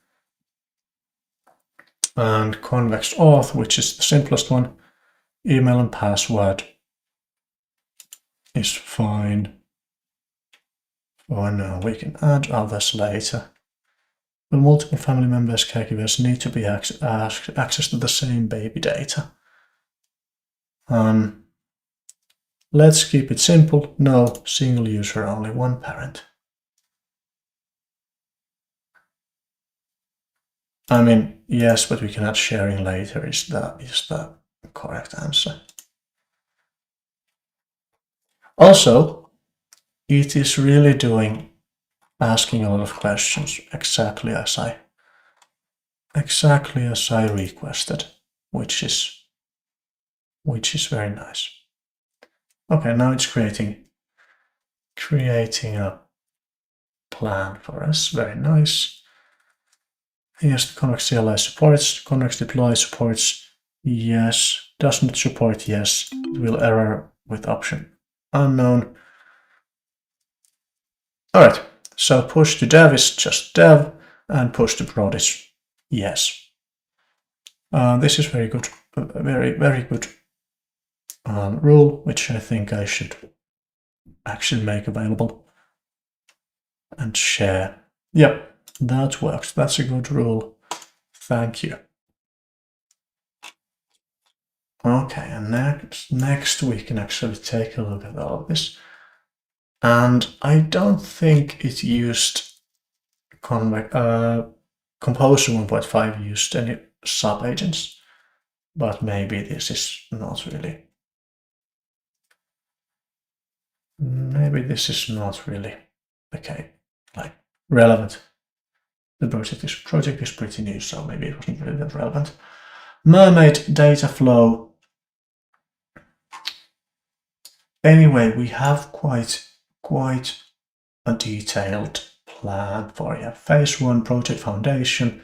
And convex auth, which is the simplest one. Email and password is fine. Oh no, we can add others later. Will multiple family members, caregivers need to be access to the same baby data? Let's keep it simple. No, single user, only one parent. I mean, yes, but we can add sharing later is the correct answer. Also, it is really asking a lot of questions exactly as I requested, which is very nice. Okay, now it's creating a plan for us. Very nice. Yes, Convex CLI supports, Convex deploy supports, yes. Does not support, yes. It will error with option unknown. Alright, so push to dev is just dev, and push to prod is yes. This is very good, very good rule, which I think I should actually make available and share. Yep, that works. That's a good rule. Thank you. Okay, and next we can actually take a look at all of this. And I don't think it used Composer 1.5 used any sub-agents, but maybe this is not really. Maybe this is not really okay, like relevant. The project is pretty new, so maybe it wasn't really that relevant. Mermaid data flow. Anyway, we have quite a detailed plan for you. Phase 1 project foundation,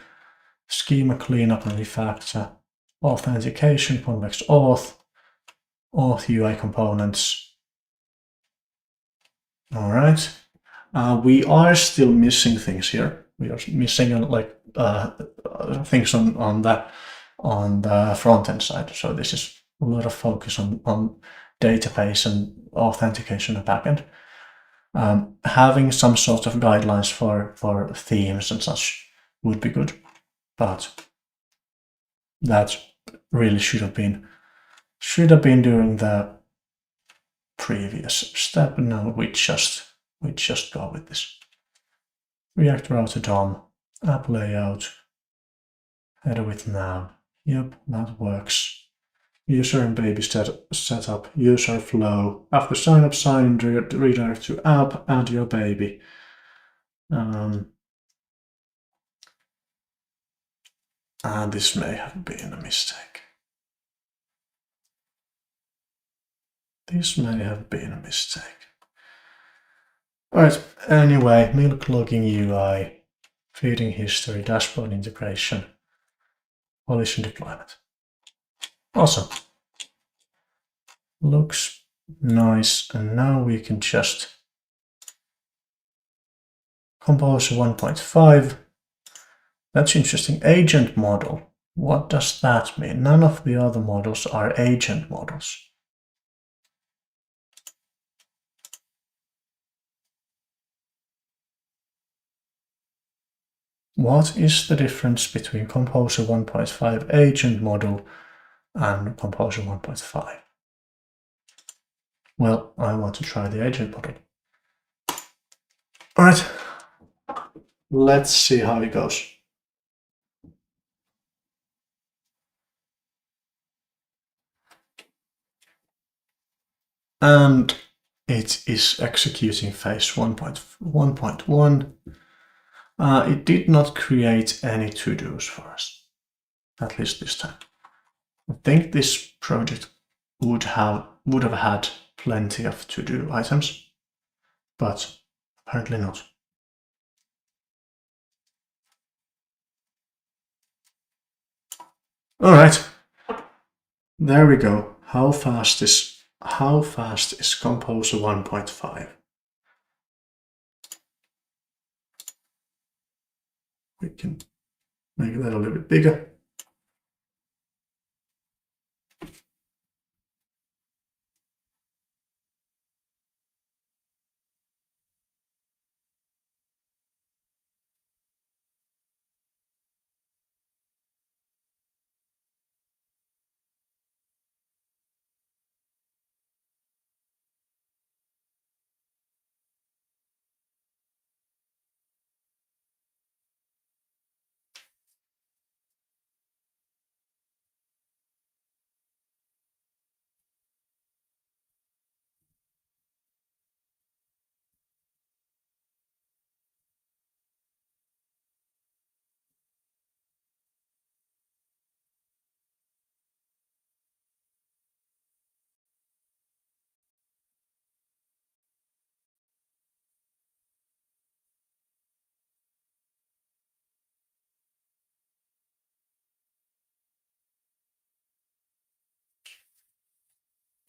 schema cleanup and refactor, authentication, convex auth UI components. All right. We are still missing things here. We are missing things on the front end side. So this is a lot of focus on database and authentication and backend. Having some sort of guidelines for themes and such would be good, but that really should have been during the previous step. No, we just go with this. React Router DOM, app layout, header with nav. Yep, that works. User and baby setup, user flow. After sign up, sign in, redirect to app, add your baby. And this may have been a mistake. Alright, anyway, milk logging UI, feeding history, dashboard integration, polish and deployment. Awesome. Looks nice, and now we can just Composer 1.5. That's interesting. Agent model. What does that mean? None of the other models are agent models. What is the difference between Composer 1.5 agent model and Composer 1.5? Well, I want to try the agent model. All right, let's see how it goes. And it is executing phase 1.1. It did not create any to-dos for us, at least this time. I think this project would have had plenty of to-do items, but apparently not. All right, there we go. How fast is Composer 1.5? We can make that a little bit bigger.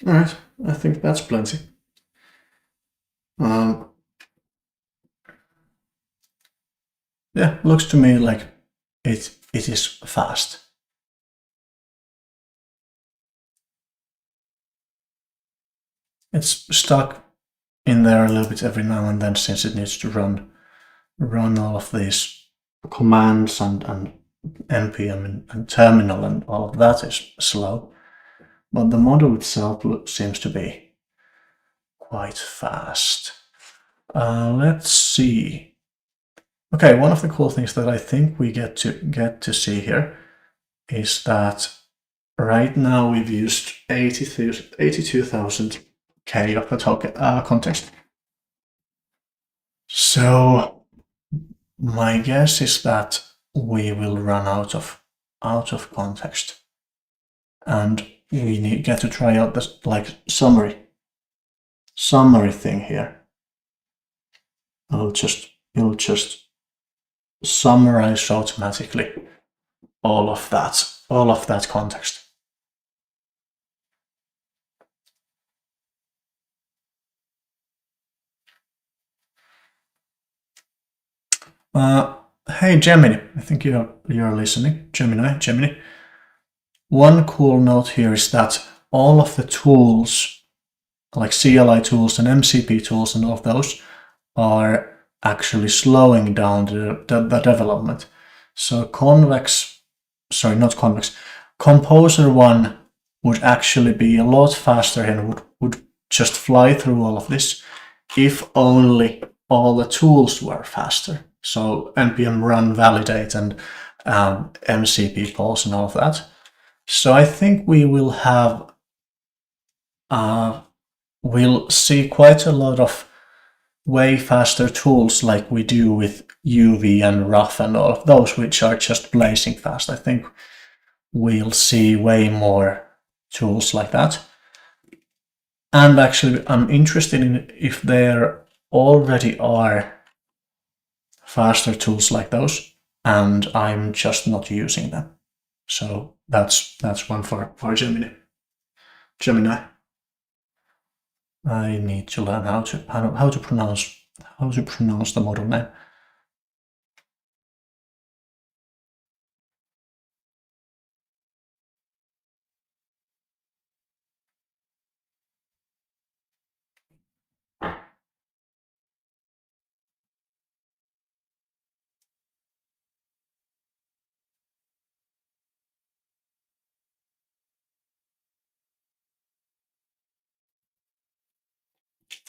All right, I think that's plenty. Yeah, looks to me like it is fast. It's stuck in there a little bit every now and then since it needs to run all of these commands and npm and terminal and all of that is slow. But the model itself seems to be quite fast. Let's see. Okay, one of the cool things that I think we get to see here is that right now we've used 82,000 K of the token context. So my guess is that we will run out of context, and we get to try out this like summary thing here. It'll just summarize automatically all of that context. Hey Gemini, I think you're listening. Gemini. One cool note here is that all of the tools, like CLI tools and MCP tools and all of those, are actually slowing down the development. So Composer 1 would actually be a lot faster and would just fly through all of this if only all the tools were faster. So npm run validate and MCP polls and all of that. So I think we will have we'll see quite a lot of way faster tools like we do with UV and Rough and all of those, which are just blazing fast. I think we'll see way more tools like that. And actually, I'm interested in if there already are faster tools like those, and I'm just not using them. So that's one for Gemini. I need to learn how to pronounce the model name.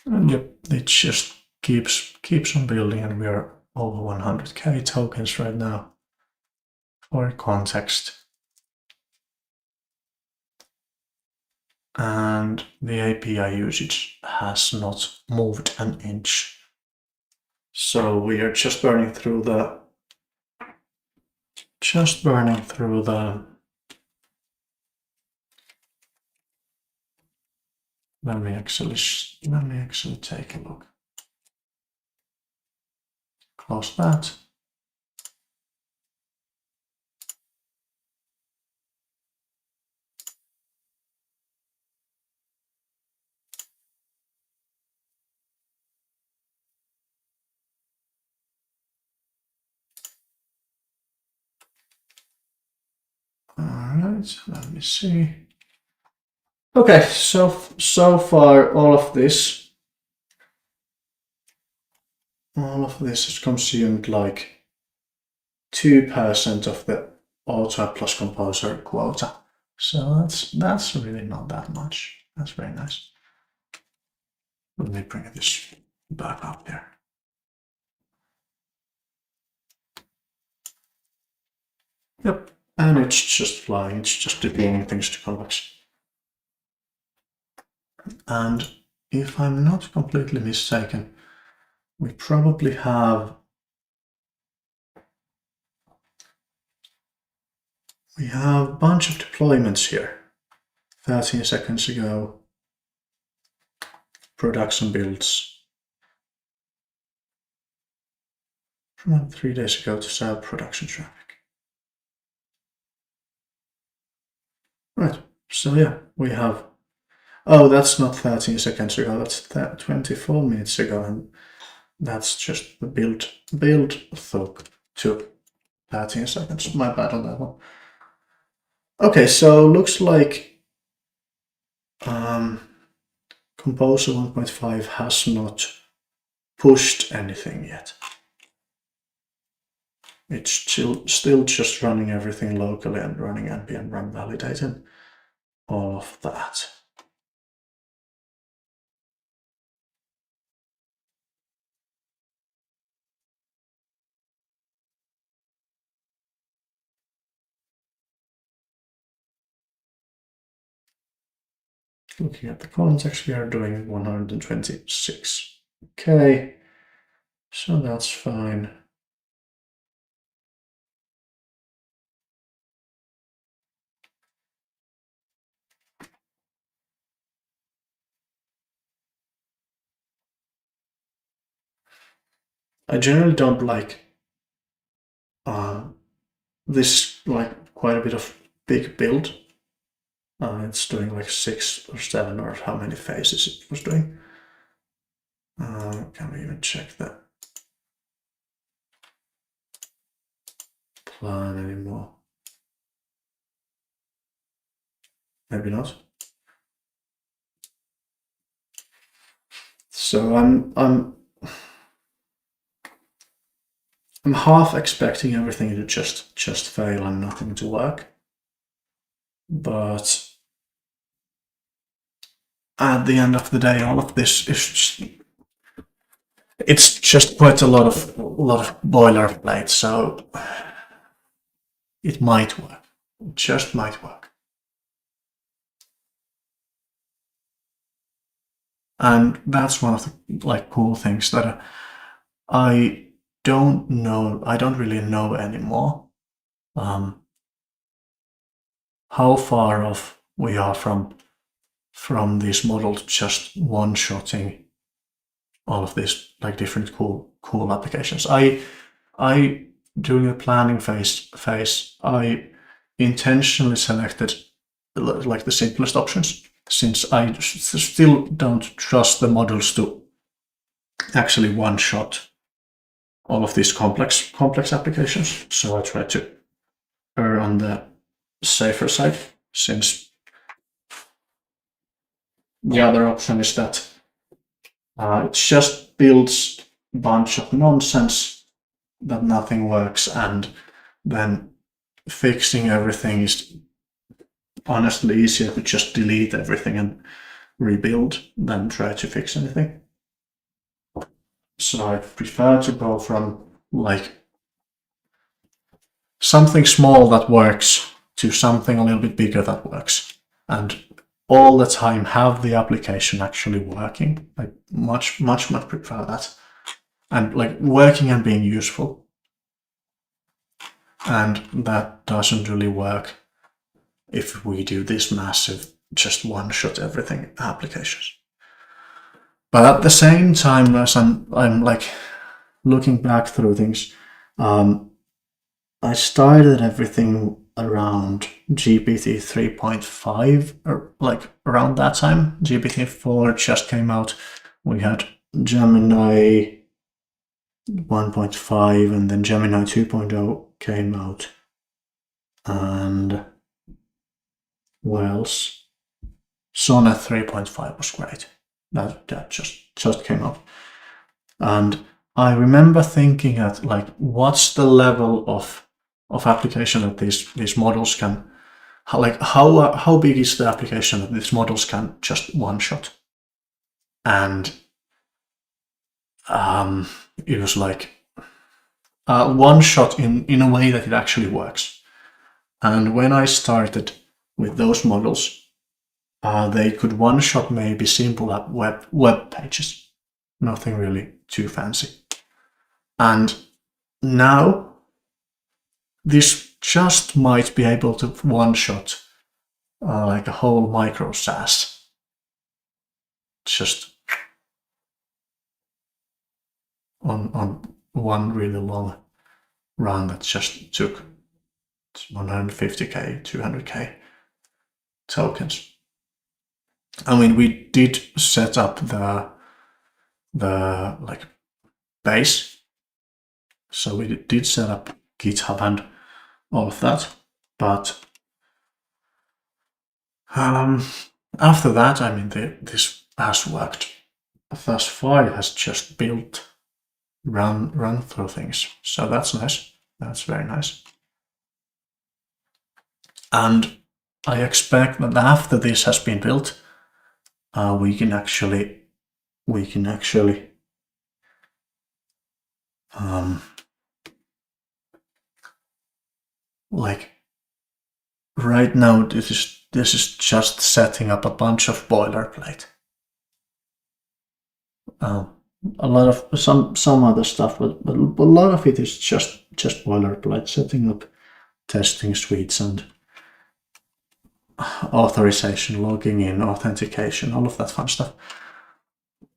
And yep, it just keeps on building, and we are over 100k tokens right now. For context. And the API usage has not moved an inch. So we are just burning through the let me actually take a look. Close that. Alright, let me see. Okay, so far all of this has consumed like 2% of the Auto plus Composer quota. So that's really not that much. That's very nice. Let me bring this back up here. Yep, and it's just flying. It's just deploying things to Convex. And if I'm not completely mistaken, we probably have a bunch of deployments here. 13 seconds ago, production builds. From 3 days ago to sell production traffic. Right, so yeah, we have Oh, that's not 13 seconds ago, that's 24 minutes ago, and that's just the build took 13 seconds. My bad on that one. Okay, so looks like Composer 1.5 has not pushed anything yet. It's still just running everything locally and running npm run validating all of that. Looking at the context, we are doing 126. Okay, so that's fine. I generally don't like this, like quite a bit of big build. It's doing like 6 or 7 or how many phases it was doing. Can we even check that plan anymore? Maybe not. So I'm half expecting everything to just fail and nothing to work. But at the end of the day, all of this is it's just quite a lot of boilerplate, so it might work. It just might work. And that's one of the like cool things that I don't know. I don't really know anymore how far off we are from these models just one-shotting all of these like different cool applications. I during the planning phase I intentionally selected like the simplest options, since I still don't trust the models to actually one-shot all of these complex applications. So I try to err on the safer side, since the other option is that it just builds a bunch of nonsense that nothing works, and then fixing everything is honestly easier to just delete everything and rebuild than try to fix anything. So I prefer to go from like something small that works to something a little bit bigger that works, and all the time have the application actually working. I much prefer that, and like working and being useful. And that doesn't really work if we do this massive just one-shot everything applications. But at the same time, as I'm like looking back through things, I started everything around GPT 3.5, or like around that time. GPT 4 just came out. We had Gemini 1.5, and then Gemini 2.0 came out. And what else? Sonnet 3.5 was great. That just came out. And I remember thinking at like, what's the level of application that these models can, how big is the application that these models can just one shot? And it was like one shot in a way that it actually works. And when I started with those models, they could one shot maybe simple web pages, nothing really too fancy. And now this just might be able to one-shot like a whole micro SaaS. Just on one really long run that just took 150k, 200k tokens. I mean, we did set up the like base, so we did set up GitHub and all of that, but after that, I mean, this has worked. Thus far, it has just built, run through things, so that's nice. That's very nice. And I expect that after this has been built, we can actually like right now this is just setting up a bunch of boilerplate. A lot of some other stuff, but a lot of it is just boilerplate, setting up testing suites and authorization, logging in, authentication, all of that fun stuff.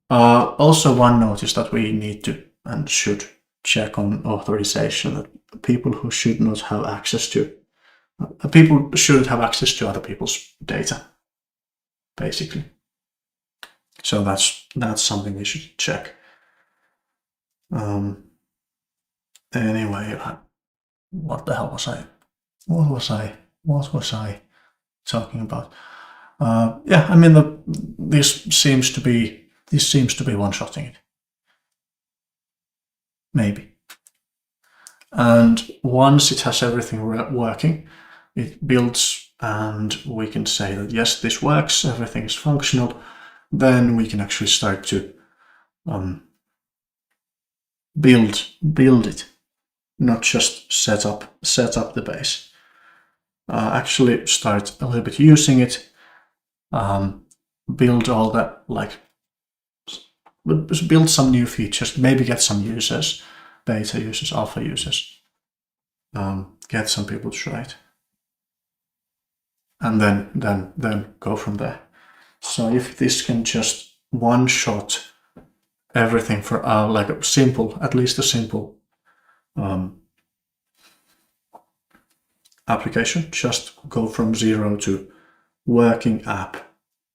Also, one note is that we need to and should check on authorization, that people who should not have access to people shouldn't have access to other people's data, basically. So that's something we should check. Anyway, what the hell was I? What was I talking about? Yeah, I mean, this seems to be one-shotting it. Maybe. And once it has everything working, it builds, and we can say that yes, this works, everything is functional. Then we can actually start to build it, not just set up the base. Actually start a little bit using it, build all that, like build some new features, maybe get some users, beta users, alpha users, get some people to try it, and then go from there. So if this can just one shot everything for like a simple, at least a simple application, just go from 0 to working app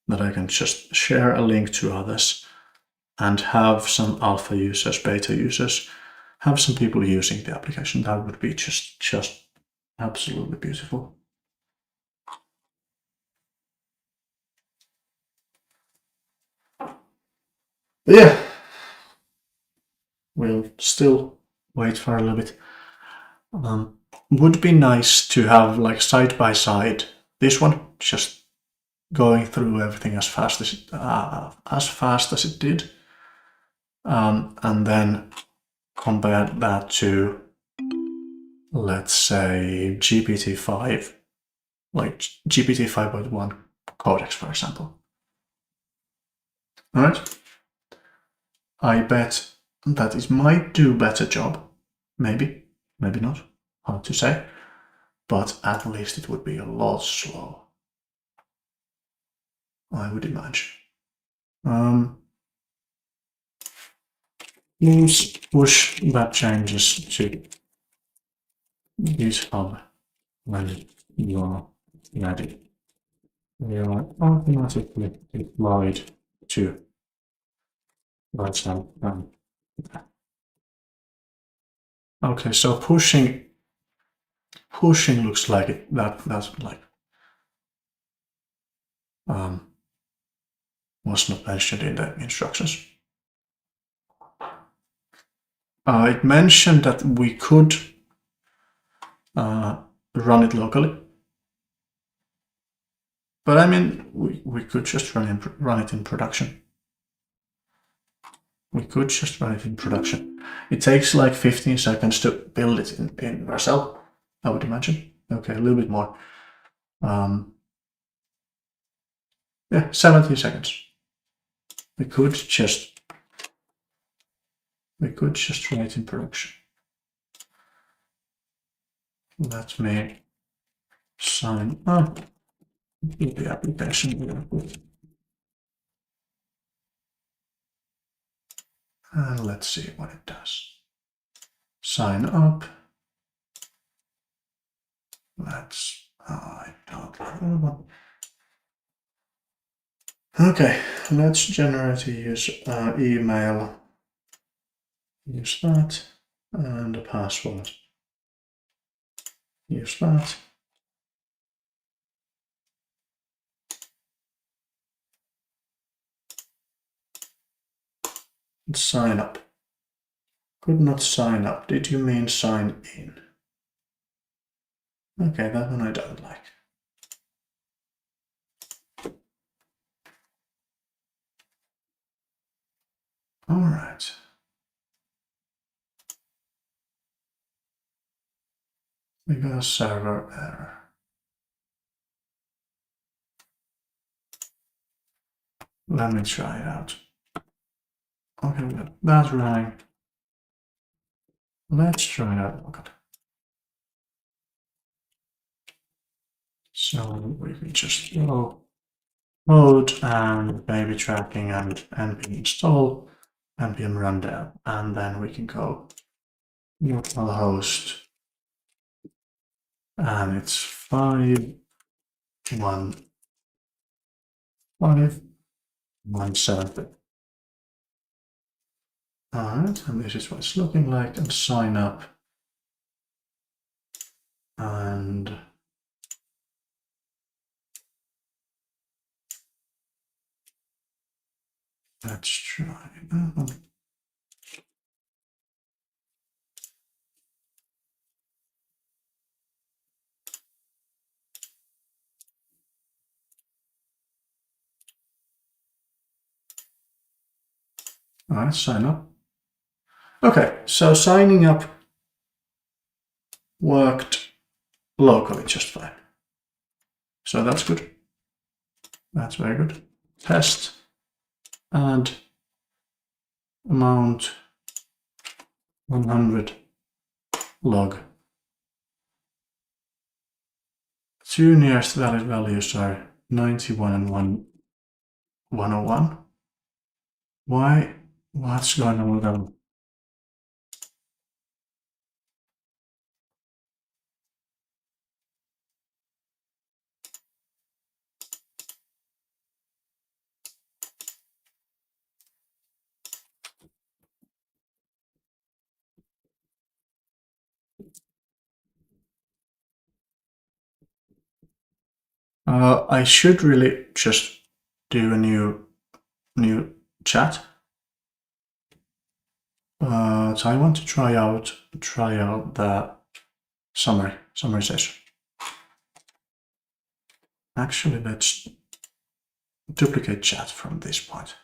that I can just share a link to others and have some alpha users, beta users, have some people using the application. That would be just absolutely beautiful. But yeah, we'll still wait for a little bit. Would be nice to have like side by side this one, just going through everything as fast as it did, and then compare that to, let's say, GPT-5, like GPT 5.1 Codex, for example. All right. I bet that it might do better job. Maybe not. Hard to say. But at least it would be a lot slower, I would imagine. Please push that changes to GitHub when you're ready. They are automatically deployed to virtual. Okay, so pushing looks like it. That's like was not mentioned in the instructions. It mentioned that we could run it locally, but I mean we could just run it in production. We could just run it in production. It takes like 15 seconds to build it in Vercel, I would imagine. Okay, a little bit more. Yeah, 17 seconds. We could just run it in production. Let me sign up in the application. And let's see what it does. Sign up. I don't know. Okay, let's generate a user email. Use that, and a password. Use that. And sign up. Could not sign up. Did you mean sign in? Okay, that one I don't like. All right. We got a server error. Let me try it out. Okay, we got that running. Let's try that one. So we can just go mode and baby tracking and npm install, npm rundown, and then we can go localhost, and it's 51517. Alright, and this is what it's looking like, and sign up. And let's try that one. Alright, sign up. Okay, so signing up worked locally just fine. So that's good. That's very good. Test, add amount 100 log. Two nearest valid values are 91 and 101. Why? What's going on with them? I should really just do a new chat. So I want to try out the summarization. Actually, let's duplicate chat from this point.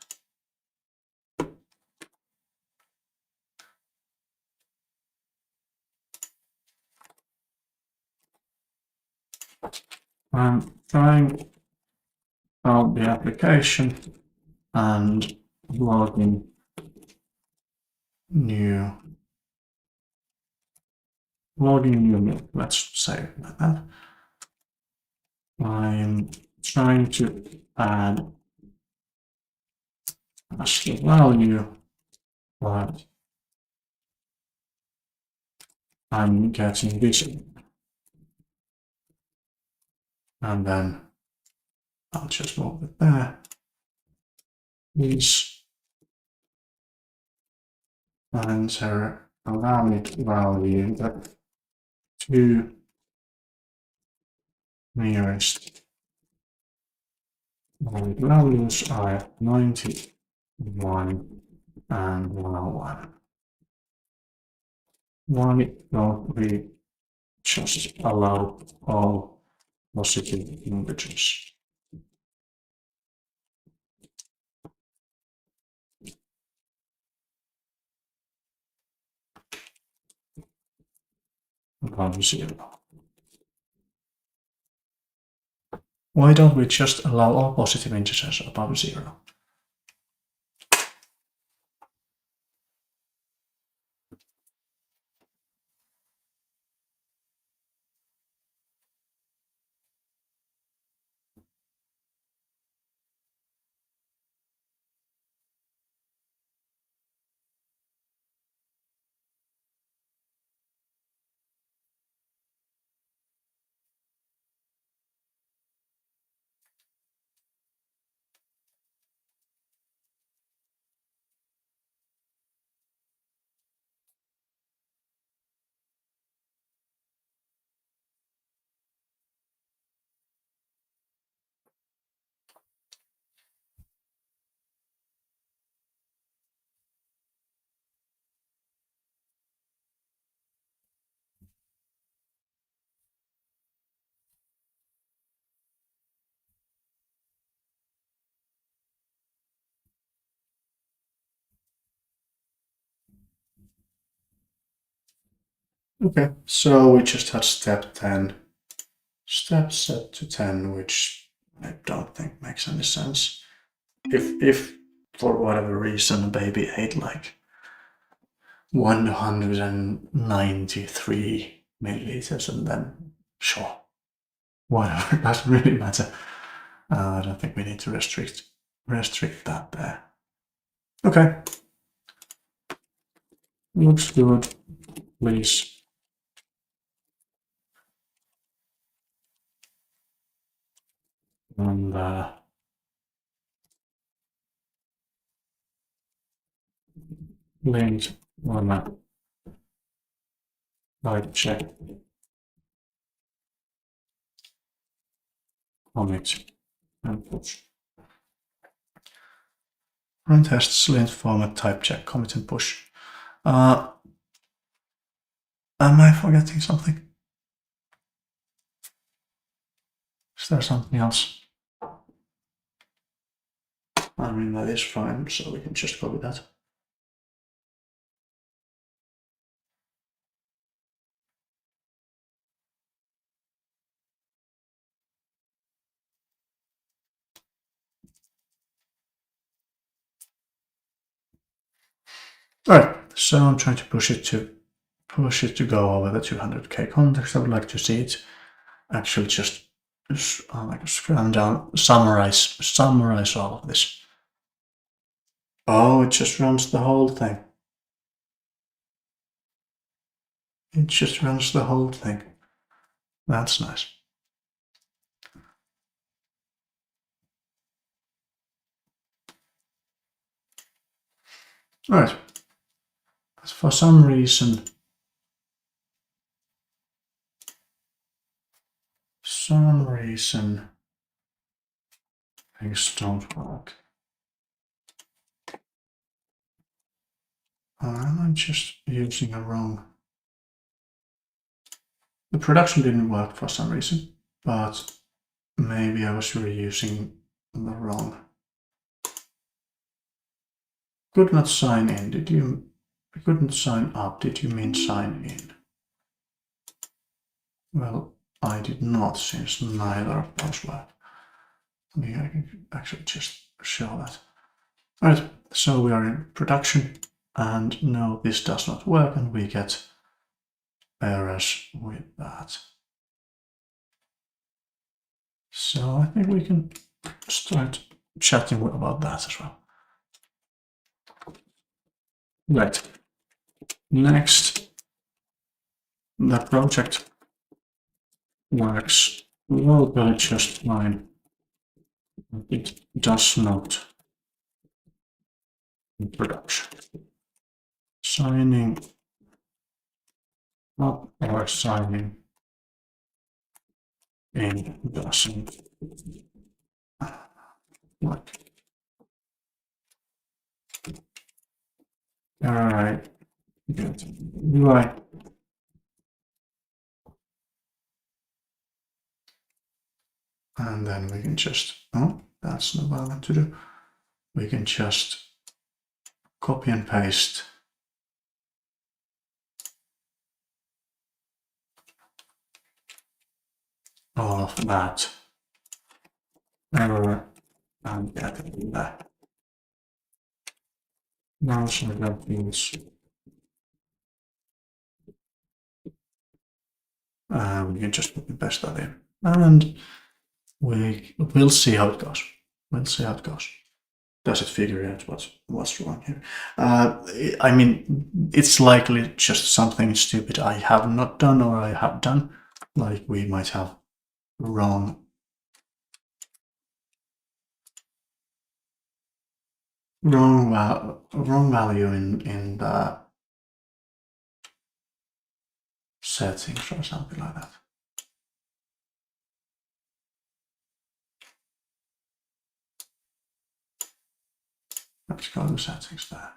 I'm trying out the application and logging new. Let's say it like that. I'm trying to add a value, but I'm getting this, and then I'll just move it there. Please enter a valid value that two nearest valid values are 91 and 101. Why don't we just allow all positive integers? Above 0. Why don't we just allow all positive integers above 0? Okay, so we just had step 10. Step set to 10, which I don't think makes any sense. If for whatever reason a baby ate like 193 milliliters, and then sure, whatever, it doesn't really matter. I don't think we need to restrict that there. Okay, looks good. Please. And link on a light check commit and push. Run tests, lint format, type check, commit and push. Am I forgetting something? Is there something else? I mean, that is fine, so we can just go with that. Alright, so I'm trying to push it to go over the 200k context. I would like to see it actually just like scroll down, summarize all of this. Oh, it just runs the whole thing. It just runs the whole thing. That's nice. Alright. For some reason things don't work. Am I just using a wrong? The production didn't work for some reason, but maybe I was reusing the wrong. Could not sign in. Did you? I couldn't sign up. Did you mean sign in? Well, I did not, since neither of those were. I can actually just show that. Alright, so we are in production, and no, this does not work, and we get errors with that. So I think we can start chatting about that as well. Right. Next, the project works locally just fine. It does not in production. Signing up or signing in doesn't work. Alright, good. UI. And then we can just, oh, that's not what I want to do. We can just copy and paste all of that error and get it back. Now some that means we can just paste that in, and we'll see how it goes. We'll see how it goes. Does it figure out what's wrong here? I mean, it's likely just something stupid I have not done or I have done. Like we might have wrong value in the settings or something like that. Let's go to settings there.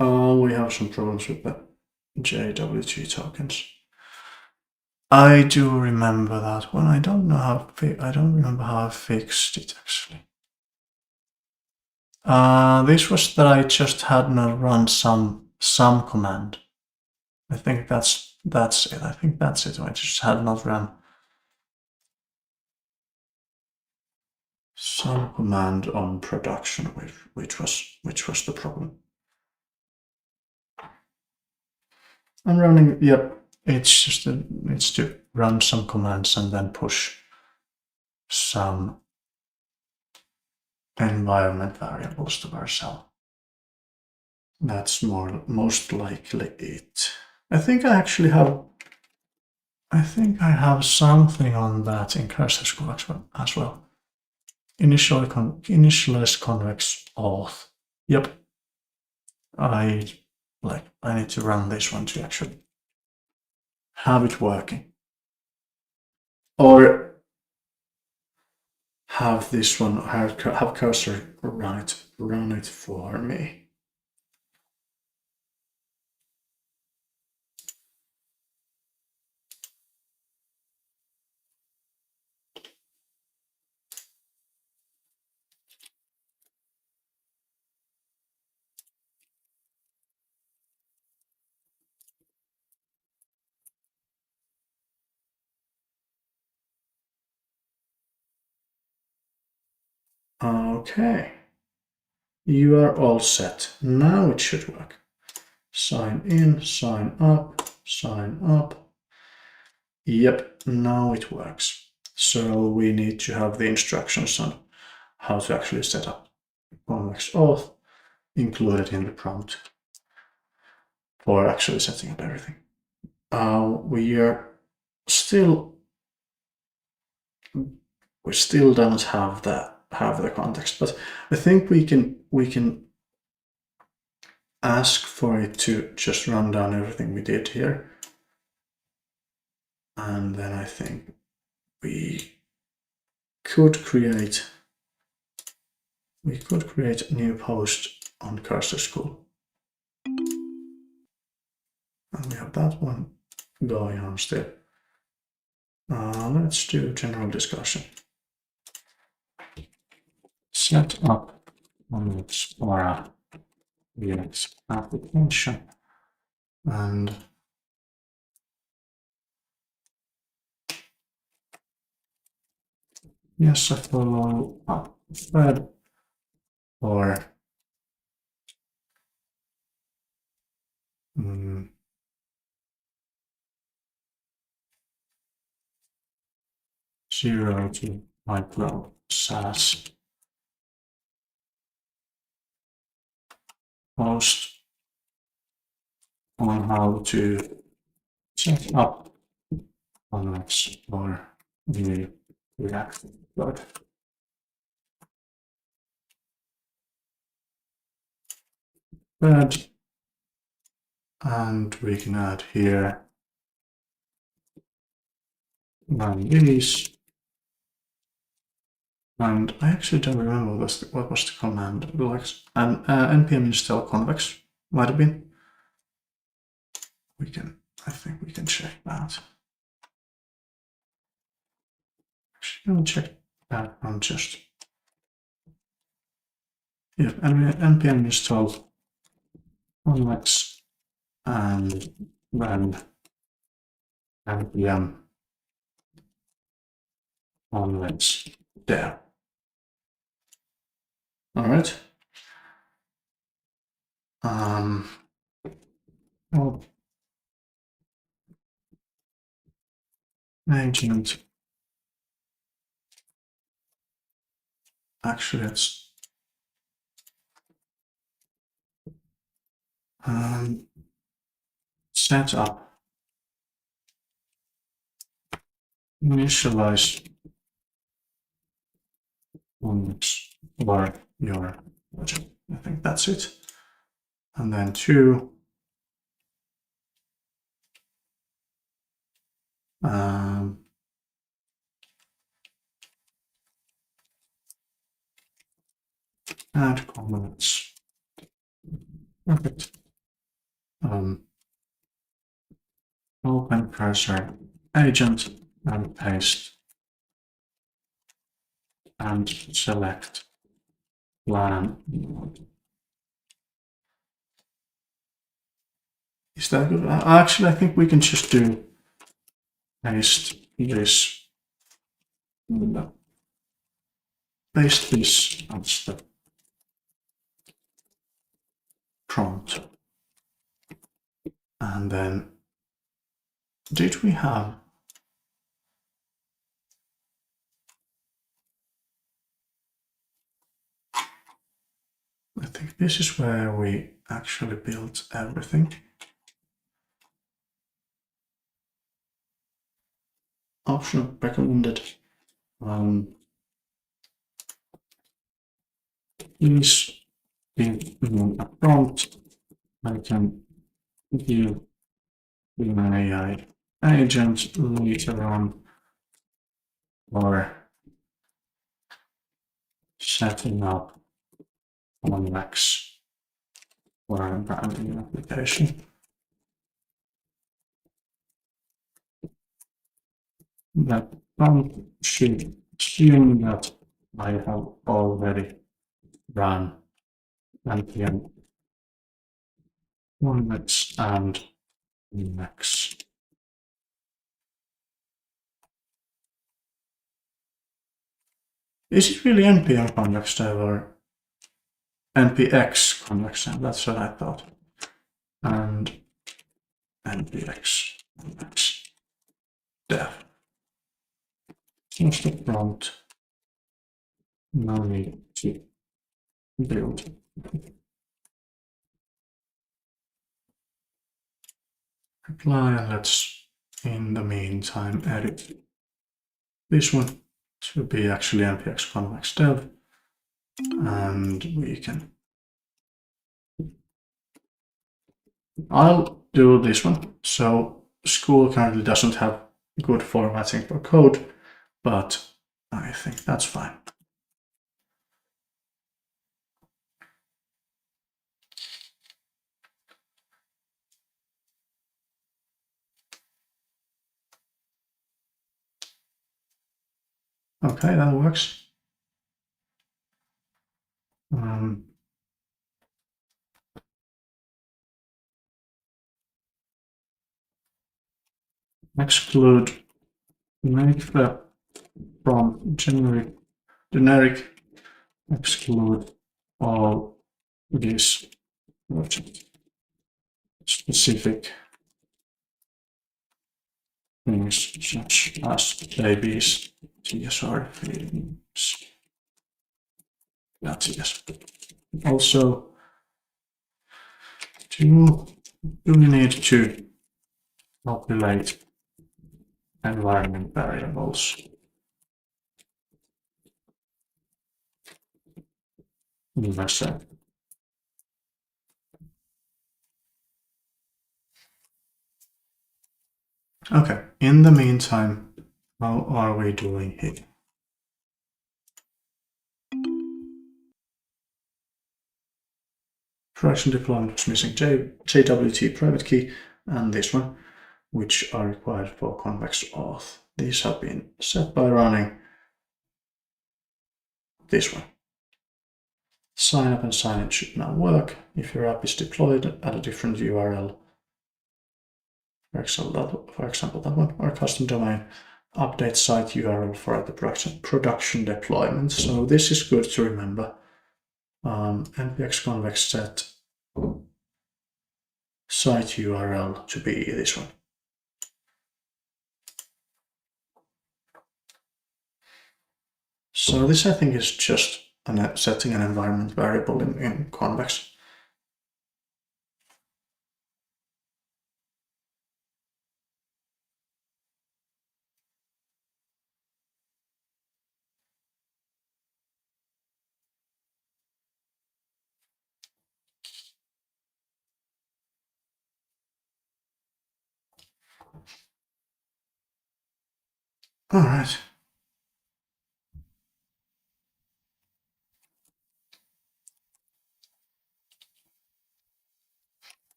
We have some problems with the JWT tokens. I do remember that one. I don't know how. I don't remember how I fixed it actually. This was that I just had not run some command. I think that's it. I think that's it. I just had not run some command on production, which was the problem. I'm running. Yep, it's just it's to run some commands and then push some environment variables to Vercel. That's most likely it. I think I actually have. I think I have something on that in Cursor School as well. Initialize convex auth. Yep. I need to run this one to actually have it working. Or have this one, have Cursor run it for me. Okay. You are all set. Now it should work. Sign in, sign up, sign up. Yep, now it works. So we need to have the instructions on how to actually set up convex auth included in the prompt for actually setting up everything. We still don't have the context, but I think we can ask for it to just run down everything we did here, and then I think we could create a new post on Cursor School, and we have that one going on still. Let's do general discussion. Set up on Explorer Linux application, and yes, I follow up thread or 0 to micro SAS post on how to set up on Explorer the React code. And we can add here run these. And I actually don't remember what was the command. Like npm install convex might have been. I think we can check that. Actually, I'll check that one just. Yeah, npm install convex and then npm convex there. All right. Well, agent. Actually, it's set up initialize convex for your project. I think that's it. And then 2 add comments. Perfect. open cursor agent and paste and select plan mode. Is that good? Actually, I think we can just do paste this. Paste this as the prompt. And then, did we have? I think this is where we actually built everything. Optional recommended. Please give me a prompt. I can give an AI agent later on or setting up Convex for a branding application. That prompt should assume that I have already run npm Convex and Emacs. Is it really npm Convex dev or npx Convex dev? That's what I thought. And npx Convex dev. Change the prompt. No need to build. Apply, and let's in the meantime edit this one to be actually npx Convex dev, and we can. I'll do this one. So school currently doesn't have good formatting for code, but I think that's fine. Okay, that works. Exclude, make the prompt generic, exclude all these specific things such as babies, TSR feelings. That's yes. Also, do we need to populate environment variables? Investor. Okay, in the meantime, how are we doing here? Production deployment was missing JWT private key and this one, which are required for convex auth. These have been set by running this one. Sign up and sign in should now work. If your app is deployed at a different URL, for example that one, or custom domain, update site URL for the production deployment. So this is good to remember. npx convex set site URL to be this one. So this I think is just setting an environment variable in Convex. All right.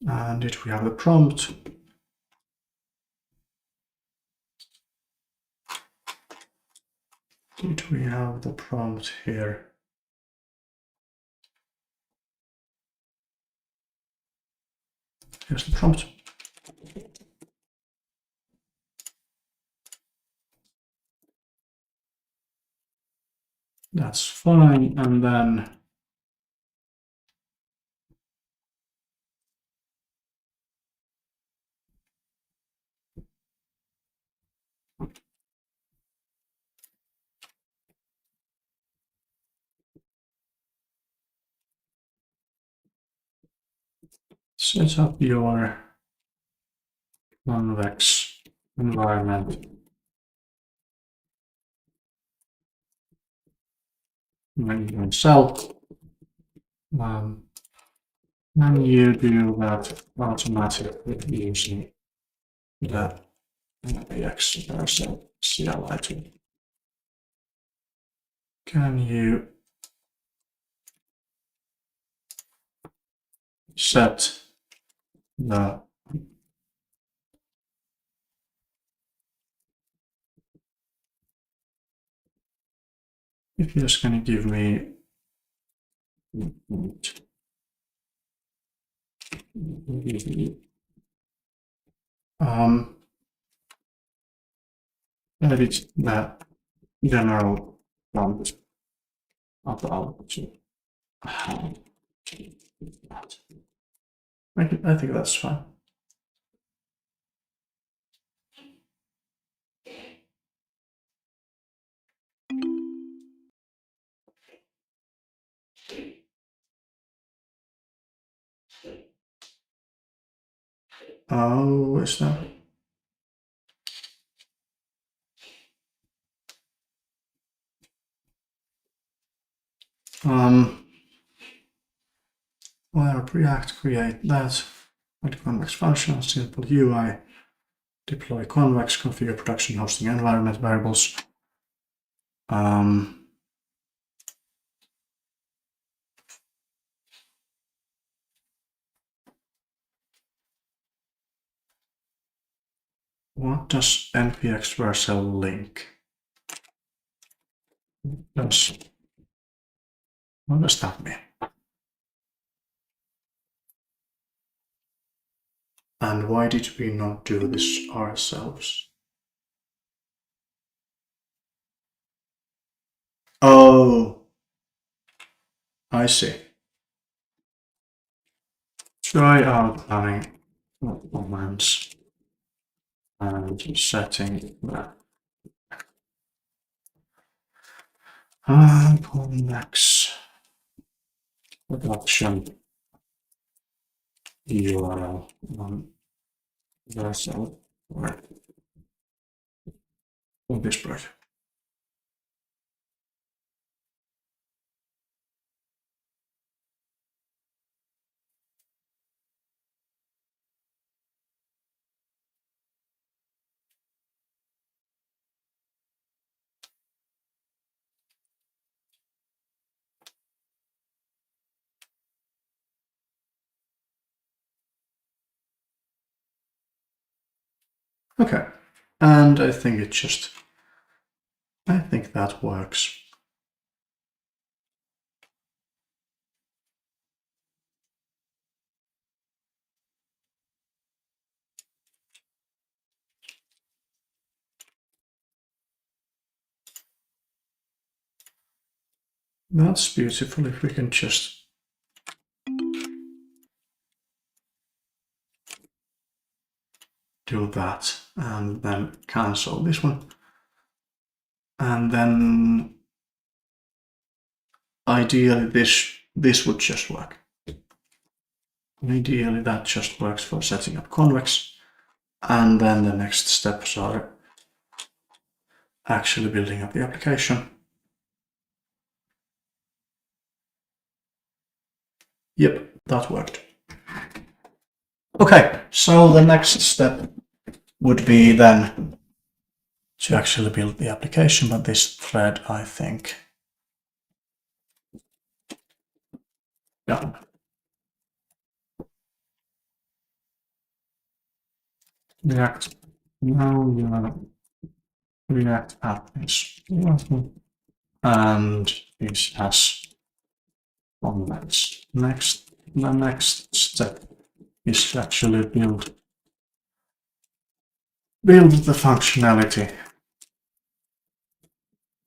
And did we have the prompt? Did we have the prompt here? Here's the prompt. That's fine, and then set up your convex environment in cell. And you do that automatically using the npx CLI tool. Can you set the if you're just going to give me edit the general prompt about how to do that. I think that's fine. Oh, is that? Where React create that, add convex function, simple UI, deploy convex, configure production hosting environment variables. What does npx vercel link? What does that mean? And why did we not do this ourselves? Oh, I see. Try outlining commands and setting the convex production URL on vercel or this project. Okay, and I think that works. That's beautiful if we can just do that and then cancel this one. And then ideally this would just work. Ideally that just works for setting up convex. And then the next steps are actually building up the application. Yep, that worked. Okay, so the next step would be then to actually build the application, but this thread, I think, yeah. React, now your React app is working. and this has one the next step is to actually build the functionality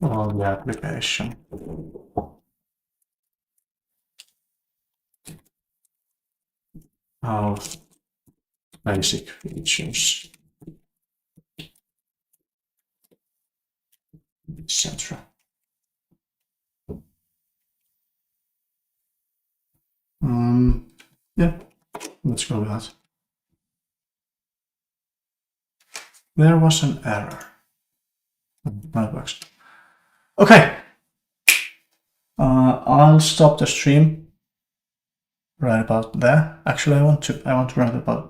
of the application. Of basic features, etc. Yeah, let's go with that. There was an error. That works. Okay. I'll stop the stream right about there. Actually, I want to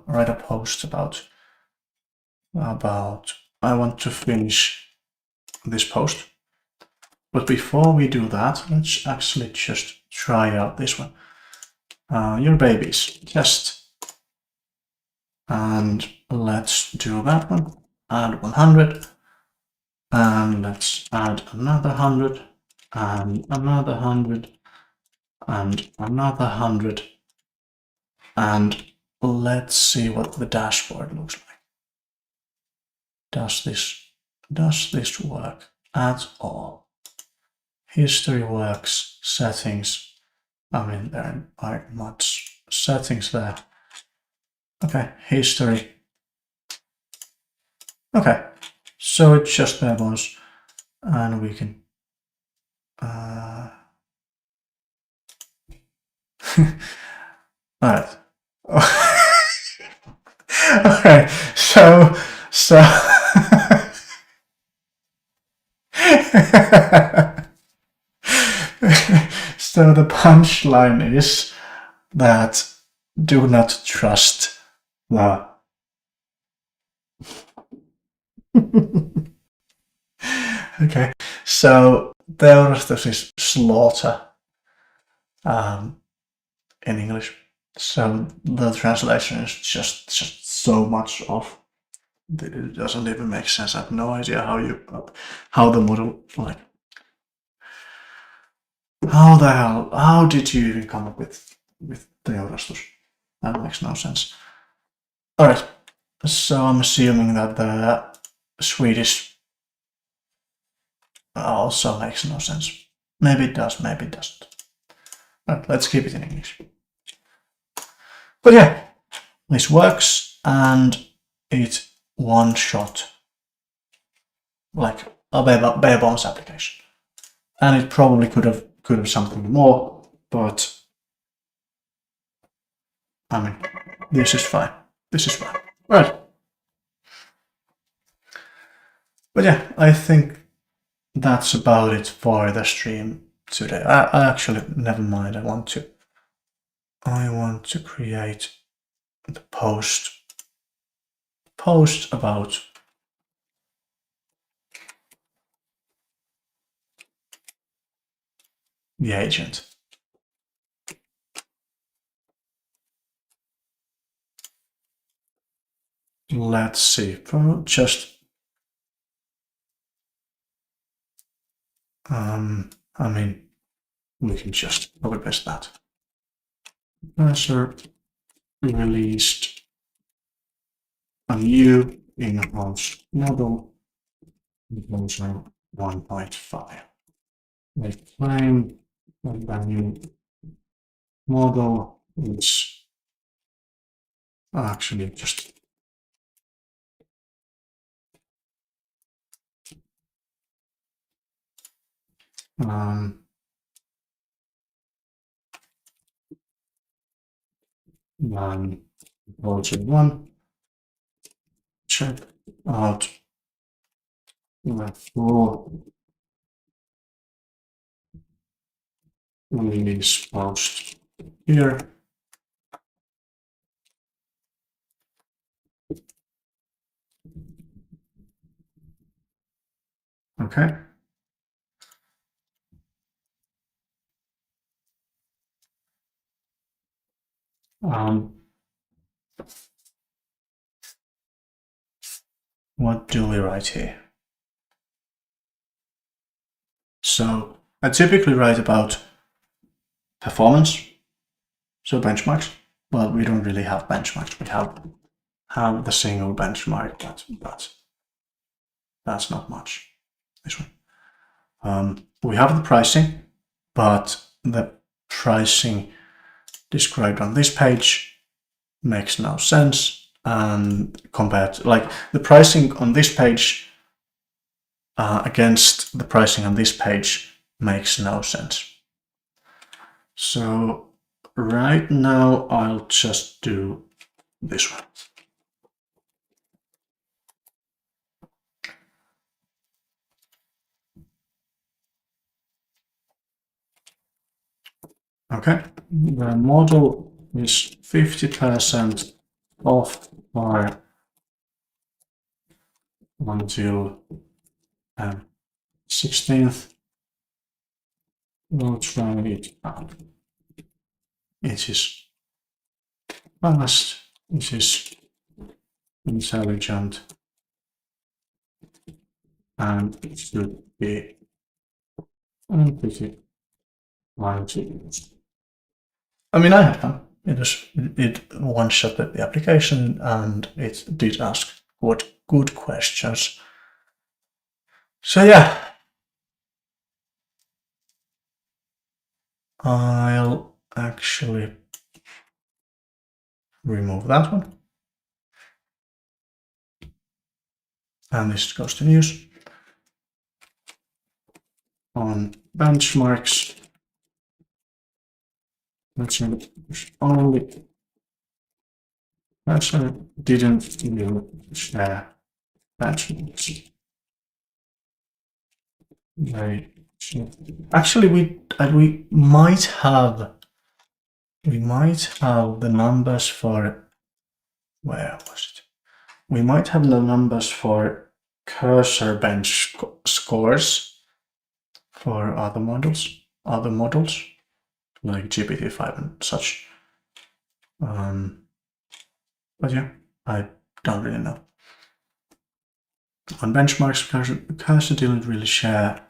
write a post about I want to finish this post. But before we do that, let's actually just try out this one. Your babies test, and let's do that one. Add 100, and let's add another 100, and another 100, and another 100, and let's see what the dashboard looks like. Does this work at all? History works, settings. I mean, there aren't much settings there. Okay, history. Okay, so it's just bare bones, and we can. All right. Okay, so so the punchline is that do not trust the okay, so Teurastus is slaughter in English. So the translation is just so much off. It doesn't even make sense. I have no idea how the model, like, how did you even come up with Teurastus? That makes no sense. All right, so I'm assuming that the Swedish also makes no sense. Maybe it does, maybe it doesn't. Right, let's keep it in English. But yeah, this works, and it's one shot, like a bare bones application. And it probably could have something more, but I mean, this is fine. This is fine. Right. But yeah, I think that's about it for the stream today. I actually, never mind. I want to create the post about the agent. Let's see. Just I mean, we can just copy paste that. Browser released a new in-house model version 1.5. They claim that the new model is actually just version 1. Check out the full release post here. Okay. What do we write here? So I typically write about performance, so benchmarks. Well, we don't really have benchmarks. We have the single benchmark, but that's not much. This one. We have the pricing, but the pricing described on this page makes no sense. And compared to, like, the pricing on this page against the pricing on this page makes no sense. So right now I'll just do this one. Okay, the model is 50% off or until 16th. We'll try it out. It is fast, it is intelligent, and it should be pretty fine to use. I mean, I have fun. It one-shotted the application and it did ask what good questions. So yeah, I'll actually remove that one. And this goes to news. On benchmarks, let's only actually didn't share benchmarks. Actually, we might have the numbers for, where was it? We might have the numbers for cursor bench scores for other models like GPT-5 and such. But yeah, I don't really know. On benchmarks, Cursor didn't really share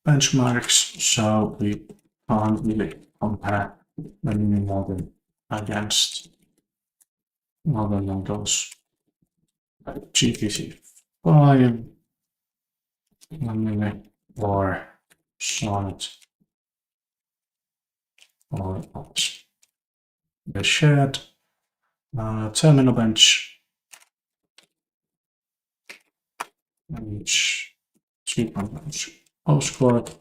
benchmarks, so we can't really compare the new model against other models like GPT-5, or Sonnet, or others. They shared terminal bench, which 3.1 postcode,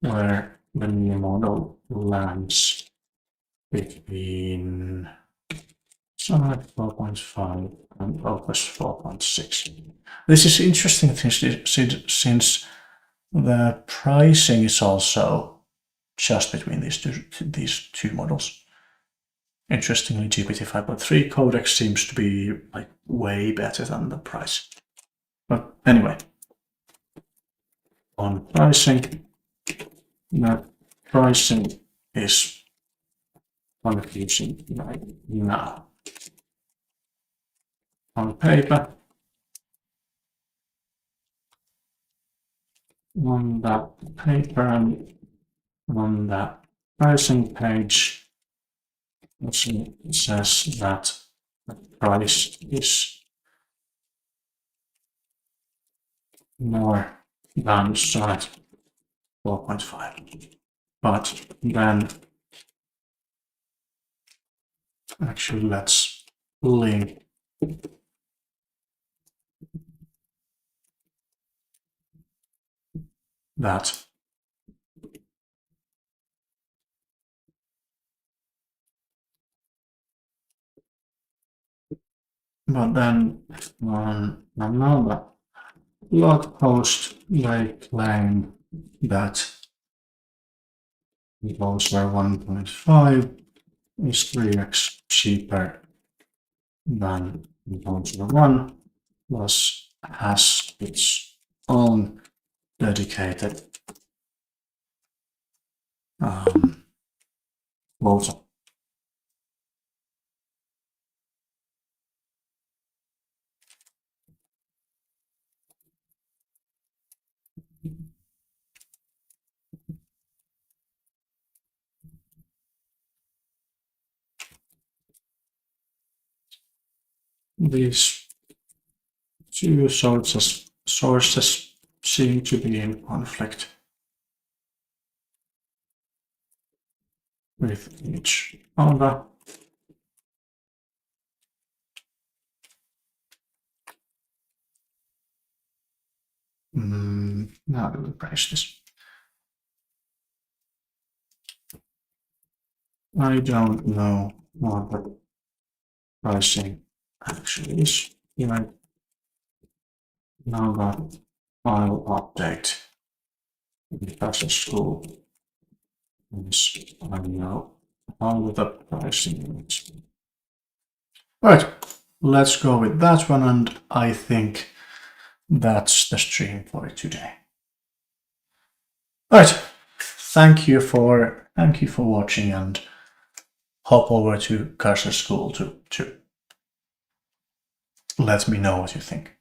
where the new model lands between Sonnet 4.5 and Opus 4.6. This is interesting since the pricing is also just between these two models. Interestingly, GPT 5.3 codec seems to be like way better than the price. But anyway, on pricing, the pricing is confusing right now. On paper, on the paper and on the pricing page, it says that the price is more than Sonnet 4.5. But then, actually, let's link that. But then on another blog post, they claim that Evoser 1.5 is 3x cheaper than Evoser 1, plus has its own dedicated motor. these two sources seem to be in conflict with each other. How do we price this? I don't know what the pricing actually is. Right now that I'll update because of school is I know how the pricing is. Alright, let's go with that one, and I think that's the stream for today. Alright, thank you for watching, and hop over to Cursor School to let me know what you think.